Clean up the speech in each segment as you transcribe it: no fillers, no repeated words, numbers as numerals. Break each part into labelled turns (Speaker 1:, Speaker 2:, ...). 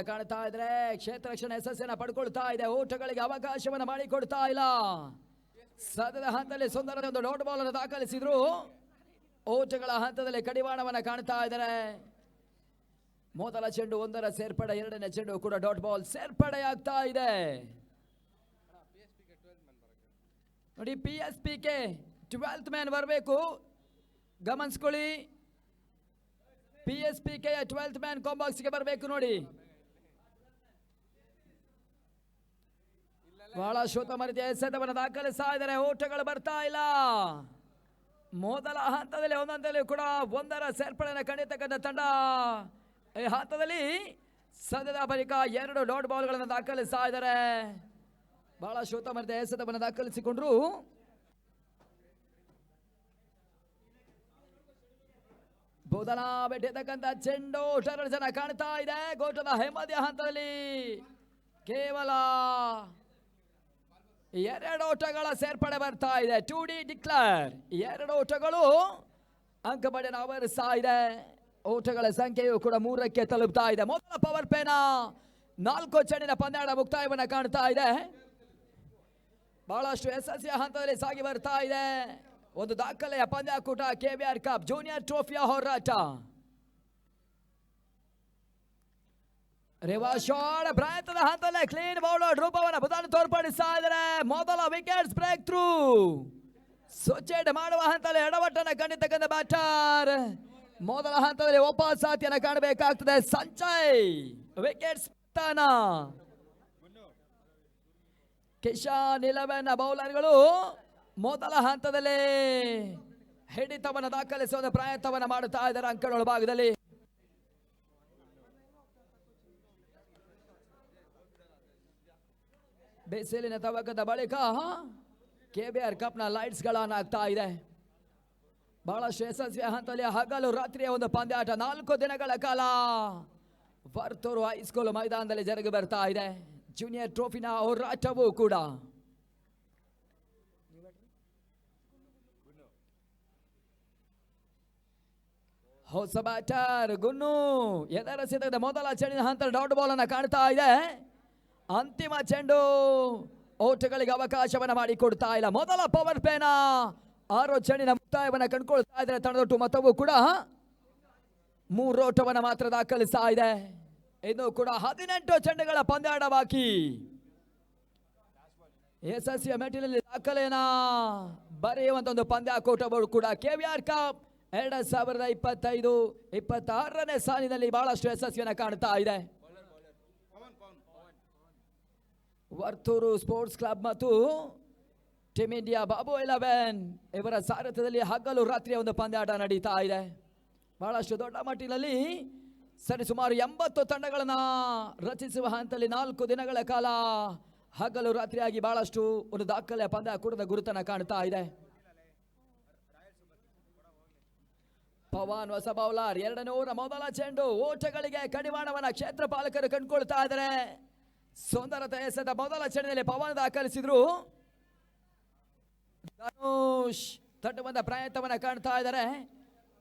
Speaker 1: ಕಾಣ್ತಾ ಇದ್ರೆ ಕ್ಷೇತ್ರ ರಕ್ಷಣೆ ಯಶಸ್ಸನ್ನ ಪಡ್ಕೊಳ್ತಾ ಇದೆ. ಓಟಗಳಿಗೆ ಅವಕಾಶವನ್ನ ಮಾಡಿಕೊಡ್ತಾ ಇಲ್ಲ. ಸದ್ಯದ ಹಂತದಲ್ಲಿ ಸುಂದರದ ಒಂದು ಡಾಟ್ ಬಾಲ್ ಅನ್ನು ದಾಖಲಿಸಿದ್ರು. ಓಟಗಳ ಹಂತದಲ್ಲಿ ಕಡಿವಾಣವನ್ನ ಕಾಣ್ತಾ ಇದ್ದಾರೆ. ಮೊದಲ ಚೆಂಡು ಒಂದರ ಸೇರ್ಪಡೆ, ಎರಡನೇ ಚೆಂಡು ಕೂಡ ಡಾಟ್ ಬಾಲ್ ಸೇರ್ಪಡೆ ಆಗ್ತಾ ಇದೆ. ನೋಡಿ, PSPK 12th ಮ್ಯಾನ್ ಬರಬೇಕು, ಗಮನಿಸ್ಕೊಳ್ಳಿ. PSPK 12th ಮ್ಯಾನ್ ಕಾಂಬಾಕ್ಸ್ಗೆ ಬರಬೇಕು. ನೋಡಿ, ಬಹಳ ಶೋತಮ ರೀತಿಯ ಎಸೆತವನ್ನು ದಾಖಲಿಸ್ತಾ ಇದ್ದಾರೆ. ಓಟಗಳು ಬರ್ತಾ ಇಲ್ಲ. ಮೊದಲ ಹಂತದಲ್ಲಿ ಒಂದೊಂದಲ್ಲಿ ಕೂಡ ಒಂದರ ಸೇರ್ಪಡೆಯನ್ನು ಕಂಡಿರ್ತಕ್ಕಂಥ ತಂಡ ಈ ಹಂತದಲ್ಲಿ ಸದ್ಯದ ಬಳಿಕ 2 ಡಾಟ್ ಬಾಲ್ಗಳನ್ನು ದಾಖಲಿಸ್ತಾ ಇದ್ದಾರೆ. ಬಹಳ ಶೋತಮ ರೀತಿಯ ಎಸೆತವನ್ನು ದಾಖಲಿಸಿಕೊಂಡ್ರು. ಬೋಧನಾ ಬೆಟ್ಟಿರ್ತಕ್ಕಂಥ ಚೆಂಡು 2 ಜನ ಕಾಣ್ತಾ ಇದೆ. ಗೋಟದ ಹೆಮ್ಮದಿಯ ಹಂತದಲ್ಲಿ ಕೇವಲ 2 ಓಟಗಳ ಸೇರ್ಪಡೆ ಬರ್ತಾ ಇದೆ. 2D ಡಿಕ್ಲೇರ್ 2 ಓಟಗಳು ಅಂಕ ಪಡೆಯನ್ನು ಆವರಿಸ್ತಾ ಇದೆ. ಓಟಗಳ ಸಂಖ್ಯೆಯು ಕೂಡ 3ಕ್ಕೆ ತಲುಪ್ತಾ ಇದೆ. ಮೊದಲ ಪವರ್ ಪ್ಲೇನ 4 ಚೆಂಡಿನ ಪಂದ್ಯಾಟ ಮುಕ್ತಾಯವನ್ನು ಕಾಣ್ತಾ ಇದೆ. ಬಹಳಷ್ಟು ಯಶಸ್ವಿಯ ಹಂತದಲ್ಲಿ ಸಾಗಿ ಬರ್ತಾ ಇದೆ. ಒಂದು ದಾಖಲೆಯ ಪಂದ್ಯಾಕೂಟ KVR ಕಪ್ ಜೂನಿಯರ್ ಟ್ರೋಫಿಯ ಹೋರಾಟ. ರಿವಾಶಾಡ್ ಪ್ರಯತ್ನದ ಹಂತದಲ್ಲಿ ಕ್ಲೀನ್ ಬೌಲರ್ ರೂಪವನ್ನು ಬುಧನ ತೋರ್ಪಡಿಸ್ತಾ ಇದ್ದಾರೆ. ಮೊದಲ ವಿಕೆಟ್ಸ್ ಬ್ರೇಕ್ ಥ್ರೂ ಸ್ವಿಚ್ ಮಾಡುವ ಹಂತದಲ್ಲಿ ಎಡವಟ್ಟನ್ನು ಕಂಡಿರ್ತಕ್ಕಂಥ ಬ್ಯಾಟರ್. ಮೊದಲ ಹಂತದಲ್ಲಿ ಉಪಸಾತಿಯನ್ನು ಕಾಣಬೇಕಾಗ್ತದೆ. ಸಂಚಯ್ ವಿಕೆಟ್ಸ್ ಸ್ಥಾನ. ಕಿಶಾನ್ 11 ಬೌಲರ್ಗಳು ಮೊದಲ ಹಂತದಲ್ಲಿ ಹಿಡಿತವನ್ನು ದಾಖಲಿಸುವ ಪ್ರಯತ್ನವನ್ನು ಮಾಡುತ್ತಾ ಇದ್ದಾರೆ ಅಂಕಗಳ ಭಾಗದಲ್ಲಿ. ಬೇಸಿಲಿನ ತವಕದ ಬಳಿಕ KVR ಕಪ್ನ ಲೈಟ್ಸ್ ಗಳನ್ನ ಆಗ್ತಾ ಇದೆ. ಬಹಳಷ್ಟು ಯಶಸ್ವಿಯ ಹಂತದಲ್ಲಿ ಹಗಲು ರಾತ್ರಿಯ ಒಂದು ಪಂದ್ಯಾಟ 4 ದಿನಗಳ ಕಾಲ ವರ್ತೂರು ಹೈಸ್ಕೂಲ್ ಮೈದಾನದಲ್ಲಿ ಜರುಗಿ ಬರ್ತಾ ಇದೆ. ಜೂನಿಯರ್ ಟ್ರೋಫಿನ ಹೋರಾಟವೂ ಕೂಡ. ಹೊಸ ಬ್ಯಾಟರ್ ಗುನ್ನು ಎದರಸಿದ ಮೊದಲ ಚೆಂಡಿನ ಹಂತ ಡಾಟ್ ಬಾಲ್ ಅನ್ನು ಕಾಣ್ತಾ ಇದೆ. ಅಂತಿಮ ಚೆಂಡು ಓಟಗಳಿಗೆ ಅವಕಾಶವನ್ನ ಮಾಡಿಕೊಡ್ತಾ ಇಲ್ಲ. ಮೊದಲ ಪವರ್ ಪ್ಲೇನ 6 ಚೆಂಡಿನ ಮುಕ್ತಾಯವನ್ನು ಕಂಡುಕೊಳ್ತಾ ಇದ್ದಾರೆ ತಂಡದೊಟ್ಟು. ಮೊತ್ತವೂ ಕೂಡ 3 ಓಟವನ್ನು ಮಾತ್ರ ದಾಖಲಿಸ್ತಾ ಇದೆ. ಇನ್ನು ಕೂಡ 18 ಚೆಂಡುಗಳ ಪಂದ್ಯಾಟ ಬಾಕಿ. ಯಶಸ್ವಿಯ ಮೆಟ್ಟಿಲಲ್ಲಿ ದಾಖಲೆಯನ್ನ ಬರೆಯುವಂತ ಒಂದು ಪಂದ್ಯಾಕೂಟಗಳು ಕೂಡ KVR ಕಪ್ 2025-26ನೇ ಸಾಲಿನಲ್ಲಿ ಬಹಳಷ್ಟು ಯಶಸ್ವಿಯನ್ನು ಕಾಣ್ತಾ ಇದೆ. ವರ್ತೂರು ಸ್ಪೋರ್ಟ್ಸ್ ಕ್ಲಬ್ ಮತ್ತು ಟೀಮ್ ಇಂಡಿಯಾ ಬಾಬು 11 ಇವರ ಸಾರಥ್ಯದಲ್ಲಿ ಹಗಲು ರಾತ್ರಿಯ ಒಂದು ಪಂದ್ಯಾಟ ನಡೀತಾ ಇದೆ. ಬಹಳಷ್ಟು ದೊಡ್ಡ ಮಟ್ಟಿನಲ್ಲಿ ಸರಿಸುಮಾರು 80 ತಂಡಗಳನ್ನ ರಚಿಸುವ ಹಂತದಲ್ಲಿ 4 ದಿನಗಳ ಕಾಲ ಹಗಲು ರಾತ್ರಿಯಾಗಿ ಬಹಳಷ್ಟು ಒಂದು ದಾಖಲೆಯ ಪಂದ್ಯಾಕೂಟದ ಗುರುತನ್ನ ಕಾಣ್ತಾ ಇದೆ. ಪವನ್ ಹೊಸ ಬೌಲರ್ 200 ಮೊದಲ ಚೆಂಡು. ಓಟಗಳಿಗೆ ಕಡಿವಾಣವನ್ನ ಕ್ಷೇತ್ರ ಪಾಲಕರು ಕಂಡುಕೊಳ್ತಾ ಇದ್ದಾರೆ. ಸುಂದರತೆ ಎಸೆದ ಮೊದಲ ಚೆಂಡಿನಲ್ಲಿ ಪವನ್ ದಾಖಲಿಸಿದ್ರು. ಧನುಷ್ ತಟ್ಟುವಂತ ಪ್ರಯತ್ನವನ್ನ ಕಾಣ್ತಾ ಇದ್ದಾರೆ.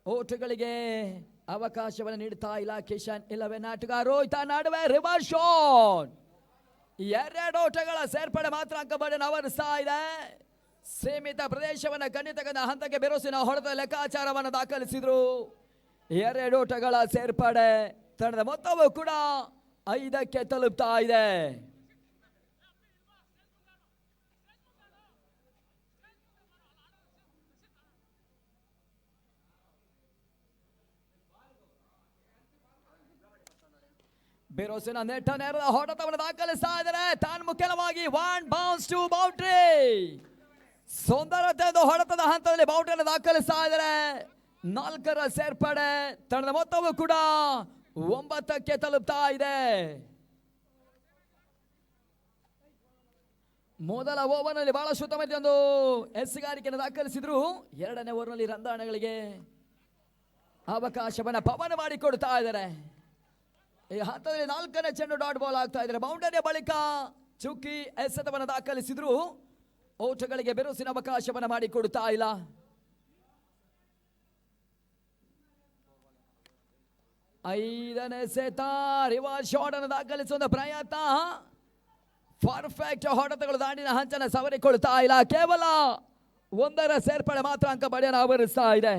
Speaker 1: ಓಟಗಳಿಗೆ ಅವಕಾಶವನ್ನು ನೀಡ್ತಾ ಇಲ್ಲ ಕಿಶನ್ 11 ಆಟಗಾರರು. ನಡುವೆ ರಿವರ್ಸ್ ಶಾಟ್ 2 ಓಟಗಳ ಸೇರ್ಪಡೆ ಮಾತ್ರ ಅಂಕ ಪಡೆಯನ್ನು ಆವರಿಸ್ತಾ ಇದೆ. ಸೀಮಿತ ಪ್ರದೇಶವನ್ನು ಕಂಡಿತಕ್ಕಂಥ ಹಂತಕ್ಕೆ ಬಿರುಸಿನ ಹೊಡೆದ ಲೆಕ್ಕಾಚಾರವನ್ನು ದಾಖಲಿಸಿದ್ರು. 2 ಓಟಗಳ ಸೇರ್ಪಡೆ ತಂಡದ ಮೊತ್ತವೂ ಕೂಡ 5ಕ್ಕೆ ತಲುಪ್ತಾ ಇದೆ. ಬಿರುಸಿನ ನೆಟ್ಟ ನೇರದ ಹೊಡೆತವನ್ನು ದಾಖಲಿಸ್ತಾ ಇದ್ದಾರೆ. ತಾನು ಮುಖ್ಯವಾಗಿ 1 ಬೌನ್ಸ್ ಟು ಬೌಂಡ್ರಿ. ಸುಂದರತೆ ಹೊಡೆತದ ಹಂತದಲ್ಲಿ ಬೌಂಡ್ರಿಯನ್ನು ದಾಖಲಿಸ್ತಾ ಇದ್ದಾರೆ. 4ರ ಸೇರ್ಪಡೆ ತಂಡದ ಮೊತ್ತವೂ ಕೂಡ 9ಕ್ಕೆ ತಲುಪ್ತಾ ಇದೆ. ಮೊದಲ ಓವರ್ನಲ್ಲಿ ಬಹಳ ಶುದ್ಧಮತಿ ಒಂದು ಎಸ್ಗಾರಿಕೆಯನ್ನು ದಾಖಲಿಸಿದ್ರು. 2ನೇ ಓವರ್ನಲ್ಲಿ ರಂದಾಣಗಳಿಗೆ ಅವಕಾಶವನ್ನ ಪವನ್ ಮಾಡಿಕೊಡ್ತಾ ಇದ್ದಾರೆ. ಈ ಹಂತದಲ್ಲಿ 4ನೇ ಚೆಂಡು ಡಾಟ್ ಬಾಲ್ ಆಗ್ತಾ ಇದ್ದಾರೆ. ಬೌಂಡರಿಯ ಬಳಿಕ ಚುಕ್ಕಿ ಎಸೆತವನ್ನು ದಾಖಲಿಸಿದ್ರು. ಓಟಗಳಿಗೆ ಬಿರುಸಿನ ಅವಕಾಶವನ್ನು ಮಾಡಿಕೊಡ್ತಾ ಇಲ್ಲ. 5ನೇ ಸೆತ ರಿವರ್ಸ್ ಶಾಟ್ ಅನ್ನು ದಾಖಲಿಸುವ ಪ್ರಯತ್ನ. ಪರ್ಫೆಕ್ಟ್ ಹೊಡೆತಗಳು ದಾಂಡಿನ ಹಂಚನ ಸವರಿಕೊಳ್ತಾ ಇಲ್ಲ. ಕೇವಲ 1ರ ಸೇರ್ಪಡೆ ಮಾತ್ರ ಅಂಕ ಪಡೆಯನ್ನು ಆವರಿಸ್ತಾ ಇದೆ.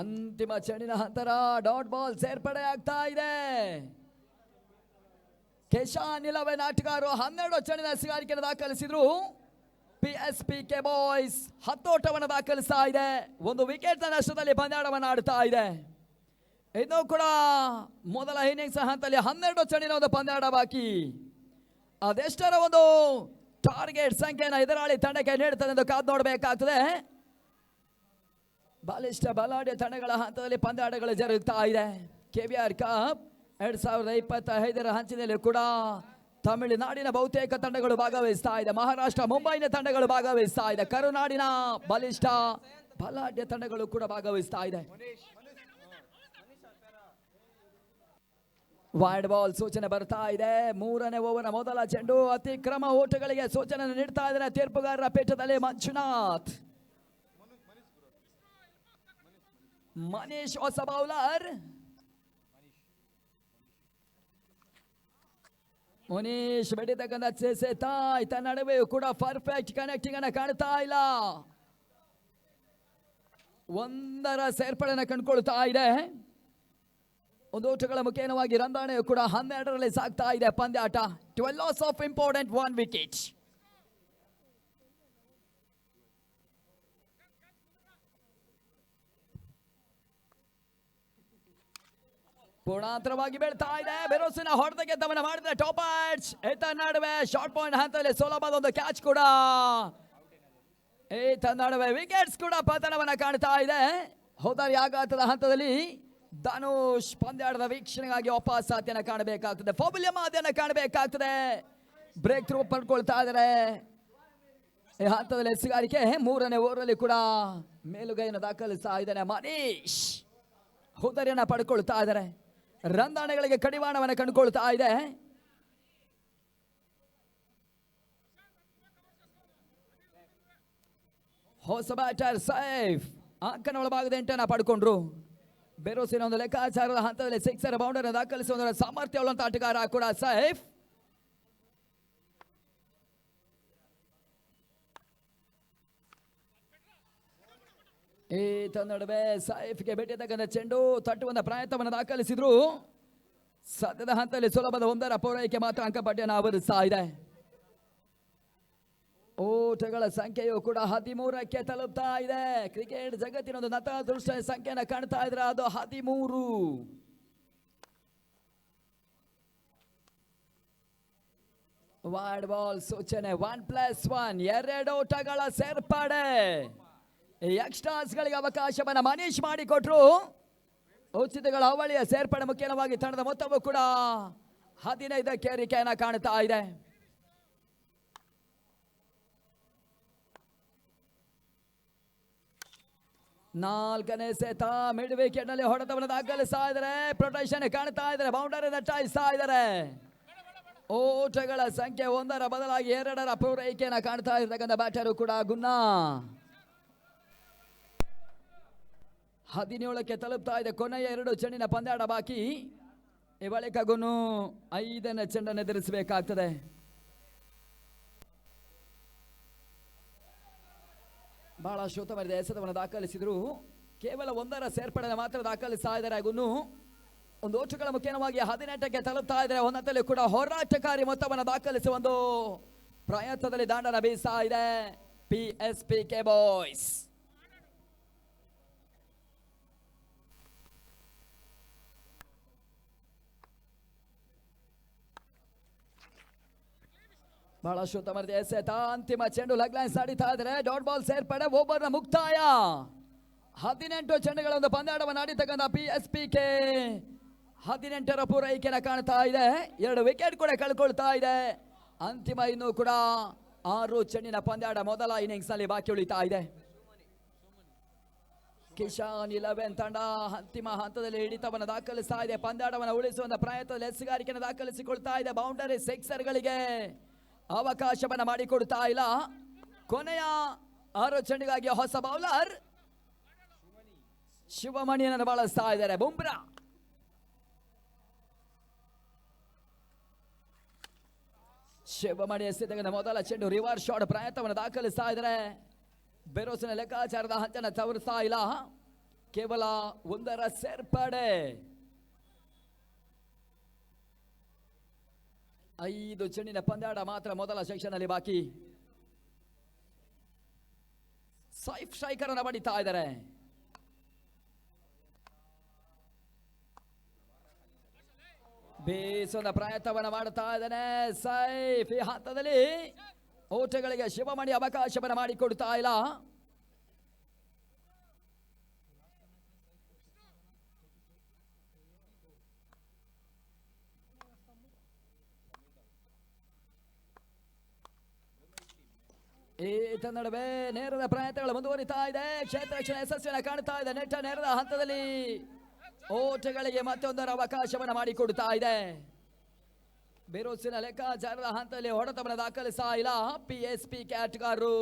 Speaker 1: ಅಂತಿಮ ಚೆಂಡಿನ ಹಂತರ ಡಾಟ್ ಬಾಲ್ ಸೇರ್ಪಡೆ ಆಗ್ತಾ ಇದೆ. ಕಿಶಾನ್ 11 ಆಟಗಾರರು 12 ಚೆಂಡಿನ ಎಸೆಗಾರಿಕೆಯನ್ನು ದಾಖಲಿಸಿದ್ರು. PSPK ಬಾಯ್ಸ್ 10 ಓಟವನ್ನು ದಾಖಲಿಸ್ತಾ ಇದೆ. 1 ವಿಕೆಟ್ ನಷ್ಟದಲ್ಲಿ ಪಂದ್ಯಾಟವನ್ನು ಆಡ್ತಾ ಇದೆ. ಇನ್ನು ಕೂಡ ಮೊದಲ ಇನ್ನಿಂಗ್ಸ್ ಹಂತದಲ್ಲಿ 12 ಚೆಂಡಿನ ಒಂದು ಪಂದ್ಯಾಟ ಬಾಕಿ. ಅದೆಷ್ಟರ ಒಂದು ಟಾರ್ಗೆಟ್ ಸಂಖ್ಯೆಯನ್ನು ಎದುರಾಳಿ ತಂಡಕ್ಕೆ ನೀಡುತ್ತದೆ ಎಂದು ಕಾದು ನೋಡಬೇಕಾಗ್ತದೆ. ಬಲಿಷ್ಠ ಬಲಾಢ್ಯ ತಂಡಗಳ ಹಂತದಲ್ಲಿ ಪಂದ್ಯಾಟಗಳು ಜರುಗುತ್ತಾ ಇದೆ. KVR ಕಪ್ 2025ರ ಹಂಚಿನಲ್ಲಿ ಕೂಡ ತಮಿಳುನಾಡಿನ ಬಹುತೇಕ ತಂಡಗಳು ಭಾಗವಹಿಸ್ತಾ ಇದೆ. ಮಹಾರಾಷ್ಟ್ರ ಮುಂಬೈನ ತಂಡಗಳು ಭಾಗವಹಿಸ್ತಾ ಇದೆ. ಕರುನಾಡಿನ ಬಲಿಷ್ಠ ಬಲಾಢ್ಯ ತಂಡಗಳು ಕೂಡ ಭಾಗವಹಿಸ್ತಾ ಇದೆ. ವೈಡ್ ಬಾಲ್ ಸೂಚನೆ ಬರ್ತಾ ಇದೆ. 3ನೇ ಓವರ್ನ ಮೊದಲ ಚೆಂಡು. ಅತಿಕ್ರಮ ಓಟಗಳಿಗೆ ಸೂಚನೆ ನೀಡ್ತಾ ಇದ್ದಾರೆ ತೀರ್ಪುಗಾರರ ಪೀಠದಲ್ಲಿ ಮಂಜುನಾಥ್. ಮನೀಶ್ ಹೊಸ ಬೌಲರ್. ಮನೀಶ್ ಬೆಡಿತಕ್ಕಂಥ ಸೆತ ಈತ ನಡುವೆಯೂ ಕೂಡ ಪರ್ಫೆಕ್ಟ್ ಕನೆಕ್ಟಿಂಗ್ ಅನ್ನ ಕಾಣ್ತಾ ಇಲ್ಲ. 1ರ ಸೇರ್ಪಡೆಯನ್ನು ಕಂಡುಕೊಳ್ತಾ ಇದೆ. ಒಂದು ಓಟಗಳ ಮುಖೇನವಾಗಿ ರಂದಾಣೆಯು ಕೂಡ 12ರಲ್ಲಿ ಸಾಗ್ತಾ ಇದೆ ಪಂದ್ಯಾಟ. 12 ಲಾಸ್ ಆಫ್ ಇಂಪಾರ್ಟೆಂಟ್ 1 ವಿಕೆಟ್. ಪೂರ್ಣಾಂತರವಾಗಿ ಬೀಳ್ತಾ ಇದೆ. ಬೆರೋಸಿನ ಹೊಡೆದಕ್ಕೆ ಗಮನ ಮಾಡಿದ್ರೆ ಟಾಪ್ ಹ್ಯಾಟ್ಸ್ ಈತ ನಡುವೆ ಶಾರ್ಟ್ ಪಾಯಿಂಟ್ ಹಂತದಲ್ಲಿ ಸುಲಭದ ಒಂದು ಕ್ಯಾಚ್ ಕೂಡ. ಈತ ನಡುವೆ ವಿಕೆಟ್ಸ್ ಕೂಡ ಪತನವನ್ನ ಕಾಣ್ತಾ ಇದೆ. ಹೋದಾರಿ ಆಘಾತದ ಹಂತದಲ್ಲಿ ಧನುಷ್ ಪಂದ್ಯಾಟದ ವೀಕ್ಷಣೆಗಾಗಿ ವಾಪಸ್ ಸಾಧ್ಯನ ಕಾಣಬೇಕಾಗ್ತದೆ. ಫೌಲ್ಯ ಮಾದೆಯನ್ನು ಕಾಣಬೇಕಾಗ್ತದೆ. ಬ್ರೇಕ್ ಥ್ರೂ ಪಡ್ಕೊಳ್ತಾ ಇದ್ದಾರೆ ಈ ಹಂತದಲ್ಲಿ ಎಸೆಗಾರಿಕೆ. 3ನೇ ಓವರಲ್ಲಿ ಕೂಡ ಮೇಲುಗೈಯನ್ನು ದಾಖಲಿಸ್ತಾ ಇದ್ದಾನೆ ಮನೀಶ್. ಹೋದಾರಿಯನ್ನ ಪಡ್ಕೊಳ್ತಾ ಇದ್ದಾರೆ. ರಂದಾಣೆಗಳಿಗೆ ಕಡಿವಾಣವನ್ನು ಕಂಡುಕೊಳ್ತಾ ಇದೆ. ಹೊಸ ಬ್ಯಾಟರ್ ಸೈಫ್ ಅಂಕನ ಒಳಭಾಗದ 8 ಪಡ್ಕೊಂಡ್ರು. ಬೆರೋಸಿನ ಒಂದು ಲೆಕ್ಕಾಚಾರದ ಹಂತದಲ್ಲಿ 6ರ ಬೌಂಡರ್ ದಾಖಲಿಸುವ ಸಾಮರ್ಥ್ಯ ಉಳ್ಳಂತ ಆಟಗಾರ ಕೂಡ ಸೈಫ್. ಈತ ನಡುವೆ ಸೈಫ್ಗೆ ಭೇಟಿಯತಕ್ಕಂಥ ಚೆಂಡು ತಟ್ಟುವಂತ ಪ್ರಯತ್ನವನ್ನು ದಾಖಲಿಸಿದ್ರು. ಸದ್ಯದ ಹಂತದಲ್ಲಿ ಸುಲಭದ 1ರ ಪೂರೈಕೆ ಮಾತ್ರ ಅಂಕಪಟ್ಟಿಯನ್ನು ಆವರಿಸ್ತಾ ಇದೆ. ಓಟಗಳ ಸಂಖ್ಯೆಯು ಕೂಡ 13ಕ್ಕೆ ತಲುಪ್ತಾ ಇದೆ. ಕ್ರಿಕೆಟ್ ಜಗತ್ತಿನ ಒಂದು ನತದೃಷ್ಟ ಸಂಖ್ಯೆಯನ್ನು ಕಾಣ್ತಾ ಇದ್ರೆ ಅದು 13. ವೈಡ್ ಬಾಲ್ ಸೂಚನೆ. 1+1 2 ಓಟಗಳ ಸೇರ್ಪಡೆ. ಎಕ್ಸ್ಟ್ರಾಸ್ ಗಳಿಗೆ ಅವಕಾಶವನ್ನ ಮನೀಶ್ ಮಾಡಿಕೊಟ್ರು. ಉಚಿತಗಳ ಅವಳಿಯ ಸೇರ್ಪಡೆ ಮುಖ್ಯವಾಗಿ ತಂಡದ ಮೊತ್ತವು ಕೂಡ 15ಕ್ಕೆ ಏರಿಕೆಯನ್ನ ಕಾಣ್ತಾ ಇದೆ. ನಾಲ್ಕನೇ ಸೆತ ಮಿಡ್ ವಿಕೆಟ್ ನಲ್ಲಿ ಹೊಡೆತವನ್ನು ದಾಖಲಿಸ್ತಾ ಇದ್ದಾರೆ. ಪ್ರೊಟೆಕ್ಷನ್ ಕಾಣ್ತಾ ಇದ್ದಾರೆ. ಬೌಂಡರಿ ದಟ್ಟಾಯಿಸ್ತಾ ಇದ್ದಾರೆ. ಓಟಗಳ ಸಂಖ್ಯೆ 1ರ ಬದಲಾಗಿ 2ರ ಪೂರೈಕೆಯನ್ನು ಕಾಣ್ತಾ ಇರ್ತಕ್ಕಂಥ ಬ್ಯಾಟರು ಕೂಡ ಗುನ್ನಾ. 17ಕ್ಕೆ ತಲುಪ್ತಾ ಇದೆ. ಕೊನೆಯ 2 ಚೆಂಡಿನ ಪಂದ್ಯಾಟ ಬಾಕಿ. ಈ ಬಳಿಕ ಗುನ್ನು 5ನೇ ಚೆಂಡನ್ನು ಎದುರಿಸಬೇಕಾಗ್ತದೆ. ಬಹಳ ಉತ್ತಮವಾದ ಎಸೆತವನ್ನು ದಾಖಲಿಸಿದ್ರು. ಕೇವಲ 1ರ ಸೇರ್ಪಡೆ ಮಾತ್ರ ದಾಖಲಿಸ್ತಾ ಇದ್ದಾರೆ. ಗುನ್ನು ಒಂದು ಓಟಗಳ ಮುಖ್ಯವಾಗಿ 18ಕ್ಕೆ ತಲುಪ್ತಾ ಇದ್ದಾರೆ. ಒಂದರಲ್ಲಿ ಕೂಡ ಹೋರಾಟಕಾರಿ ಮೊತ್ತವನ್ನು ದಾಖಲಿಸುವ ಒಂದು ಪ್ರಯತ್ನದಲ್ಲಿ ದಾಂಡನ ಬೀಸ್ತಾ ಇದೆ PSPK ಬಾಯ್ಸ್. ಬಹಳ ಉತ್ತಮವಾದ ಎಸೆತ. ಅಂತಿಮ ಚೆಂಡು ಲೆಗ್ ಲೈನ್ಸ್ ಆಡಿತಾ ಇದ್ದಾರೆ. ಡಾಟ್ ಬಾಲ್ ಸೇರ್ಪಡೆ. ಓವರ್ನ ಮುಕ್ತಾಯ. 18 ಚೆಂಡುಗಳ ಒಂದು ಪಂದ್ಯಾಟವನ್ನು ಆಡಿರ್ತಕ್ಕಂಥ PSPK 18ರ ಪೂರೈಕೆಯನ್ನು ಕಾಣ್ತಾ ಇದೆ. 2 ವಿಕೆಟ್ ಕೂಡ ಕಳ್ಕೊಳ್ತಾ ಇದೆ. ಅಂತಿಮ ಇನ್ನೂ ಕೂಡ 6 ಚೆಂಡಿನ ಪಂದ್ಯಾಟ ಮೊದಲ ಇನ್ನಿಂಗ್ಸ್ ನಲ್ಲಿ ಬಾಕಿ ಉಳಿತಾ ಇದೆ. ಕಿಶಾನ್ 11 ತಂಡ ಅಂತಿಮ ಹಂತದಲ್ಲಿ ಹಿಡಿತವನ್ನು ದಾಖಲಿಸ್ತಾ ಇದೆ. ಪಂದ್ಯಾಟವನ್ನು ಉಳಿಸುವಂತ ಪ್ರಯತ್ನದಲ್ಲಿ ಎಸೆಗಾರಿಕೆಯನ್ನು ದಾಖಲಿಸಿಕೊಳ್ತಾ ಇದೆ. ಬೌಂಡರಿ ಸಿಕ್ಸರ್ಗಳಿಗೆ ಅವಕಾಶವನ್ನ ಮಾಡಿಕೊಡ್ತಾ ಇಲ್ಲ. ಕೊನೆಯ 6 ಚೆಂಡಿಗಾಗಿ ಹೊಸ ಬೌಲರ್ ಶಿವಮಣಿಯನ್ನು ಬಳಸ್ತಾ ಇದ್ದಾರೆ. ಬುಮ್ರಾ ಶಿವಮಣಿ ಎಸೆತಕ್ಕಂಥ ಮೊದಲ ಚೆಂಡು ರಿವರ್ಸ್ ಶಾಟ್ ಪ್ರಯತ್ನವನ್ನು ದಾಖಲಿಸ್ತಾ ಇದ್ದಾರೆ. ಬೆರೋಸಿನ ಲೆಕ್ಕಾಚಾರದ ಹಂತನ ತವರಿಸ್ತಾ ಇಲ್ಲ. ಕೇವಲ 1 ಸೇರ್ಪಡೆ. 5 ಚೆಂಡಿನ ಪಂದ್ಯಾಟ ಮಾತ್ರ ಮೊದಲ ಸೆಕ್ಷನ್ ಅಲ್ಲಿ ಬಾಕಿ. ಸೈಫ್ ಸ್ಟ್ರೈಕರ್ ಅನ್ನು ಬಡಿತಾ ಇದ್ದಾರೆ. ಬೇಸದ ಪ್ರಯತ್ನವನ್ನು ಮಾಡುತ್ತಾ ಇದ್ದಾನೆ ಸೈಫ್. ಈ ಹಂತದಲ್ಲಿ ಓಟಗಳಿಗೆ ಶಿವಮಣಿ ಅವಕಾಶವನ್ನು ಮಾಡಿಕೊಡ್ತಾ ಇಲ್ಲ. ಈತ ನಡುವೆ ನೇರದ ಪ್ರಯತ್ನಗಳು ಮುಂದುವರಿತಾ ಇದೆ. ಕ್ಷೇತ್ರ ರಕ್ಷಣೆ ಯಶಸ್ವಿಯನ್ನು ಕಾಣುತ್ತಾ ಇದೆ. ನೆಟ್ಟ ನೇರದ ಹಂತದಲ್ಲಿ ಓಟಗಳಿಗೆ ಮತ್ತೊಂದರ ಅವಕಾಶವನ್ನು ಮಾಡಿಕೊಡ್ತಾ ಇದೆ. ಬೆರೋಸಿನ ಲೆಕ್ಕಾಚಾರದ ಹಂತದಲ್ಲಿ ಹೊಡೆತವನ್ನು ದಾಖಲಿಸ್ತಾ ಇಲ್ಲ. PSP ಕ್ಯಾಟ್ಗಾರರು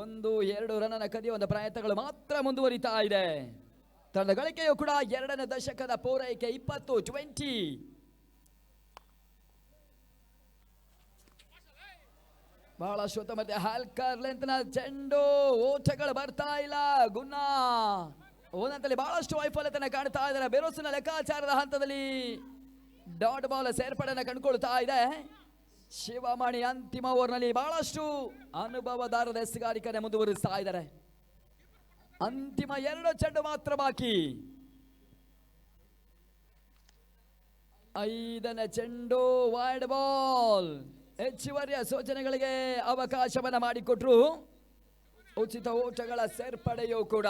Speaker 1: 1-2 ರನ್ನ ಕದಿಯುವ ಪ್ರಯತ್ನಗಳು ಮಾತ್ರ ಮುಂದುವರಿತಾ ಇದೆ. ತಂಡದ ಗಳಿಕೆಯು ಕೂಡ 2ನೇ ದಶಕದ ಪೂರೈಕೆ 20-20. ಬಹಳಷ್ಟು ಮತ್ತೆ ಹಾಲ್ಕರ್ ಲೆಂತ್ನ ಚೆಂಡು. ಓಟಗಳು ಬರ್ತಾ ಇಲ್ಲ. ಗುನ್ನ ಒಂದಂತಲ್ಲಿ ಬಹಳಷ್ಟು ವೈಫಲ್ಯತೆಯನ್ನು ಕಾಣ್ತಾ ಇದ್ದಾರೆ. ಬೆರೋಸಿನ ಲೆಕ್ಕಾಚಾರದ ಹಂತದಲ್ಲಿ ಡಾಟ್ ಬಾಲ್ ಸೇರ್ಪಡೆಯನ್ನು ಕಂಡುಕೊಳ್ತಾ ಇದೆ. ಶಿವಮಣಿ ಅಂತಿಮ ಓವರ್ನಲ್ಲಿ ಬಹಳಷ್ಟು ಅನುಭವದಾರದ ಎಸೆಗಾರಿಕೆಯನ್ನು ಮುಂದುವರಿಸ್ತಾ ಇದ್ದಾರೆ. ಅಂತಿಮ 2 ಚೆಂಡು ಮಾತ್ರ ಬಾಕಿ. 5ನೇ ಚೆಂಡು ವೈಡ್ ಬಾಲ್. ಹೆಚ್ಚುವರಿಯ ಸೂಚನೆಗಳಿಗೆ ಅವಕಾಶವನ್ನು ಮಾಡಿಕೊಟ್ರು. ಉಚಿತ ಓಟಗಳ ಸೇರ್ಪಡೆಯೂ ಕೂಡ.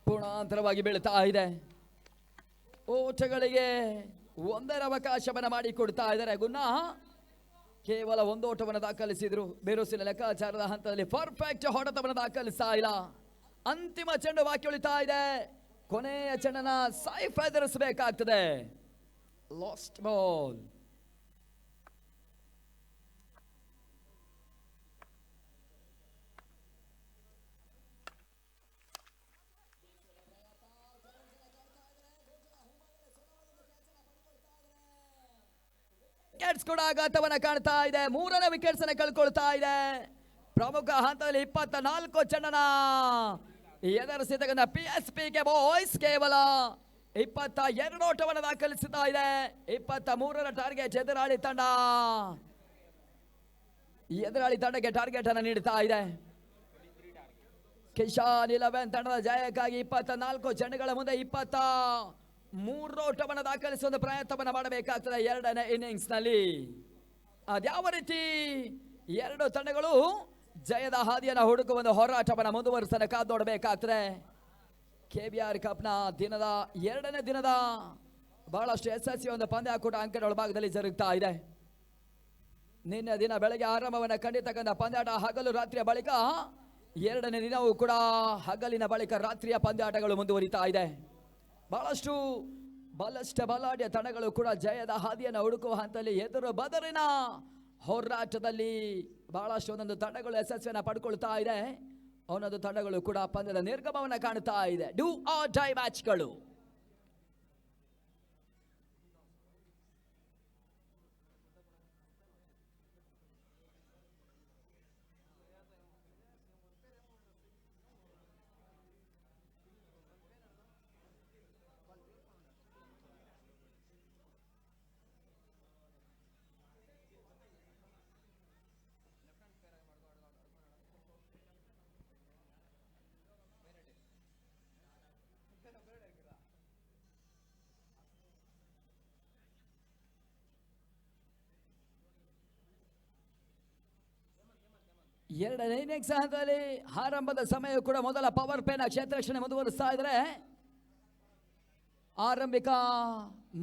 Speaker 1: ಪೂರ್ಣಾಂತರವಾಗಿ ಬೀಳ್ತಾ ಇದೆ. ಓಟಗಳಿಗೆ 1 ಅವಕಾಶವನ್ನು ಮಾಡಿಕೊಡ್ತಾ ಇದ್ದಾರೆ. ಗುನ್ನ ಕೇವಲ 1 ಓಟವನ್ನು ದಾಖಲಿಸಿದ್ರು. ಬೇರೋಸಿನ ಲೆಕ್ಕಾಚಾರದ ಹಂತದಲ್ಲಿ ಪರ್ಫೆಕ್ಟ್ ಹೊಡೆತವನ್ನು ದಾಖಲಿಸ್ತಾ ಇಲ್ಲ. ಅಂತಿಮ ಚೆಂಡು ಬಾಕಿ ಉಳಿತಾ ಇದೆ. ಕೊನೆಯ ಚೆಂಡನ್ನ ಸೈಫ್ ಎದುರಿಸಬೇಕಾಗ್ತದೆ. Last ball. ವಿಕೆಟ್ಸ್ ಕೂಡ ಆಘಾತವನ್ನ ಕಾಣ್ತಾ ಇದೆ. 3ನೇ ವಿಕೆಟ್ಸ್ ಅನ್ನು ಕಳ್ಕೊಳ್ತಾ ಇದೆ. ಪ್ರಮುಖ ಹಂತದಲ್ಲಿ 24 ಚೆಂಡನ ಎದುರಿಸಿದ PSP ಬಾಯ್ಸ್ ಕೇವಲ 22 ಓಟವನ್ನು ದಾಖಲಿಸುತ್ತಾ ಇದೆ. 23ರ ಟಾರ್ಗೆಟ್ ಎದುರಾಳಿ ತಂಡಕ್ಕೆ ಟಾರ್ಗೆಟ್ ಅನ್ನು ನೀಡುತ್ತಾ ಇದೆ. ಕಿಶಾನ್ 11 ತಂಡದ ಜಯಕ್ಕಾಗಿ 24 ಚೆಂಡುಗಳ ಮುಂದೆ 23 ಓಟವನ್ನು ದಾಖಲಿಸುವ ಪ್ರಯತ್ನವನ್ನು ಮಾಡಬೇಕಾಗ್ತದೆ 2ನೇ ಇನ್ನಿಂಗ್ಸ್ ನಲ್ಲಿ. ಅದ್ಯಾವ ರೀತಿ 2 ತಂಡಗಳು ಜಯದ ಹಾದಿಯನ್ನು ಹುಡುಕುವ ಒಂದು ಹೋರಾಟವನ್ನು ಮುಂದುವರಿಸಲು ಕಾದು ನೋಡಬೇಕಾಗ್ತದೆ. KBR ಕಪ್ನ 2ನೇ ದಿನದ ಬಹಳಷ್ಟು ಯಶಸ್ವಿ ಒಂದು ಪಂದ್ಯಾಕೂಟ ಅಂಕಣ ಭಾಗದಲ್ಲಿ ಜರುಗ್ತಾ ಇದೆ. ನಿನ್ನೆ ದಿನ ಬೆಳಗ್ಗೆ ಆರಂಭವನ್ನು ಕಂಡಿರ್ತಕ್ಕಂಥ ಪಂದ್ಯಾಟ ಹಗಲು ರಾತ್ರಿಯ ಬಳಿಕ 2ನೇ ದಿನವೂ ಕೂಡ ಹಗಲಿನ ಬಳಿಕ ರಾತ್ರಿಯ ಪಂದ್ಯಾಟಗಳು ಮುಂದುವರಿತಾ ಇದೆ. ಬಹಳಷ್ಟು ಬಲಾಢ್ಯ ತಂಡಗಳು ಕೂಡ ಜಯದ ಹಾದಿಯನ್ನು ಹುಡುಕುವ ಹಂತದಲ್ಲಿ ಎದುರು ಬದರಿನ ಹೋರಾಟದಲ್ಲಿ ಬಹಳಷ್ಟು ಒಂದೊಂದು ತಂಡಗಳು ಯಶಸ್ವಿಯನ್ನು ಪಡ್ಕೊಳ್ತಾ ಇದೆ. ಒಂದೊಂದು ತಂಡಗಳು ಕೂಡ ಪಂದ್ಯದ ನಿರ್ಗಮವನ್ನು ಕಾಣುತ್ತಾ ಇದೆ. ಡೂ ಆರ್ ಡೈ ಮ್ಯಾಚ್ಗಳು. ಎರಡನೇ ಇನ್ನಿಂಗ್ಸ್ ಹಂತದಲ್ಲಿ ಆರಂಭದ ಸಮಯ ಕೂಡ ಮೊದಲ ಪವರ್ ಪ್ಲೇನ ಕ್ಷೇತ್ರ ರಕ್ಷಣೆ ಮುಂದುವರಿಸ್ತಾ ಇದ್ದಾರೆ. ಆರಂಭಿಕ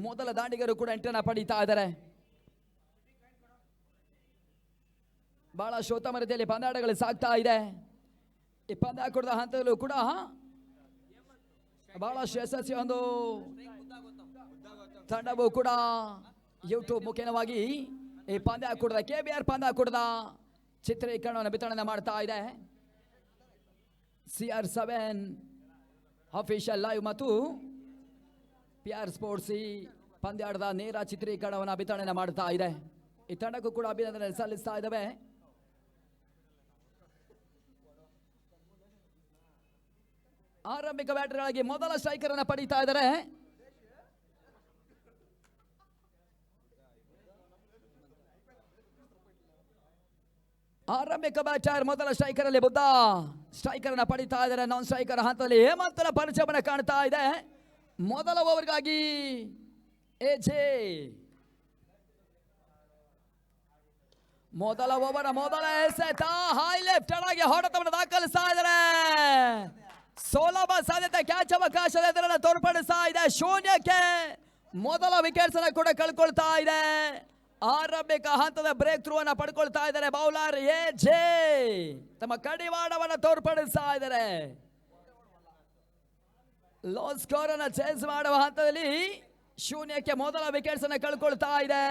Speaker 1: ಮೊದಲ ದಾಂಡಿಗರು ಕೂಡ ಎಂಟನ್ನು ಪಡೀತಾ ಇದ್ದಾರೆ. ಬಹಳ ಶೋತಮ ರೀತಿಯಲ್ಲಿ ಪಂದ್ಯಾಟಗಳು ಸಾಗ್ತಾ ಇದೆ. ಈ ಪಂದ್ಯಾಕೂಟದ ಹಂತದಲ್ಲೂ ಕೂಡ ಬಹಳಷ್ಟು ಯಶಸ್ವಿ ಒಂದು ತಂಡವು ಕೂಡ ಯೂಟ್ಯೂಬ್ ಮುಖೇನವಾಗಿ ಈ ಪಂದ್ಯಾಕೂಟದ KBR ಪಂದ್ಯಾಕೂಟದ ಚಿತ್ರೀಕರಣವನ್ನು ಬಿತ್ತರಣೆ ಮಾಡ್ತಾ ಇದೆ. CR7 ಅಫಿಷಿಯಲ್ ಲೈವ್ ಮತ್ತು PR ಸ್ಪೋರ್ಟ್ಸ್ ಈ ಪಂದ್ಯಾಟದ ನೇರ ಚಿತ್ರೀಕರಣವನ್ನು ಬಿತ್ತರಣೆ ಮಾಡ್ತಾ ಇದೆ. ಈ ತಂಡಕ್ಕೂ ಕೂಡ ಅಭಿನಂದನೆ ಸಲ್ಲಿಸ್ತಾ ಇದ್ದಾವೆ. ಆರಂಭಿಕ ಬ್ಯಾಟರ್ಗಳಾಗಿ ಮೊದಲ ಸ್ಟ್ರೈಕರ್ ಅನ್ನು ಪಡೀತಾ ಇದ್ದಾರೆ. ಆರಂಭಿಕ ಬ್ಯಾಟರ್ ಮೊದಲ ಸ್ಟ್ರೈಕರ್ ಅಲ್ಲಿ ಬುದ್ಧ ಸ್ಟ್ರೈಕರ್ ಅನ್ನ ಪಡೀತಾ ಇದ್ದಾರೆ. ನಾನ್ ಸ್ಟ್ರೈಕರ್ ಹಂತದಲ್ಲಿ ಹೇಮಂತನ ಪರಿಚಯವನ್ನ ಕಾಣ್ತಾ ಇದೆ. ಮೊದಲ ಓವರ್ಗಾಗಿ ಎಜೆ ಮೊದಲ ಓವರ್ ಮೊದಲ ಎಸೆತ ಹೈ ಲೆಫ್ಟ್ ಆಗಿ ಹೊಡೆತವನ್ನು ದಾಖಲಿಸ್ತಾ ಇದ್ದಾರೆ. ಸುಲಭ ಸಾಧ್ಯತೆ ಕ್ಯಾಚ್ ಅವಕಾಶದ ಎದುರನ್ನು ತೋರ್ಪಡಿಸ್ತಾ ಇದೆ. ಶೂನ್ಯಕ್ಕೆ ಮೊದಲ ವಿಕೆಟ್ಸ್ ಅನ್ನು ಕೂಡ ಕಳ್ಕೊಳ್ತಾ ಇದೆ. ಆರಂಭಿಕ ಹಂತದ ಬ್ರೇಕ್ ಥ್ರೂ ಅನ್ನು ಪಡ್ಕೊಳ್ತಾ ಇದ್ದಾರೆ ಬೌಲರ್ ಎಜೆ. ತಮ್ಮ ಕಡಿವಾಣವನ್ನು ತೋರ್ಪಡಿಸ್ತಾ ಇದ್ದಾರೆ. ಲೋ ಸ್ಕೋರ್ ಅನ್ನು ಚೇಂಜ್ ಮಾಡುವ ಹಂತದಲ್ಲಿ ಶೂನ್ಯಕ್ಕೆ ಮೊದಲ ವಿಕೆಟ್ಸ್ ಅನ್ನು ಕಳ್ಕೊಳ್ತಾ ಇದೆ.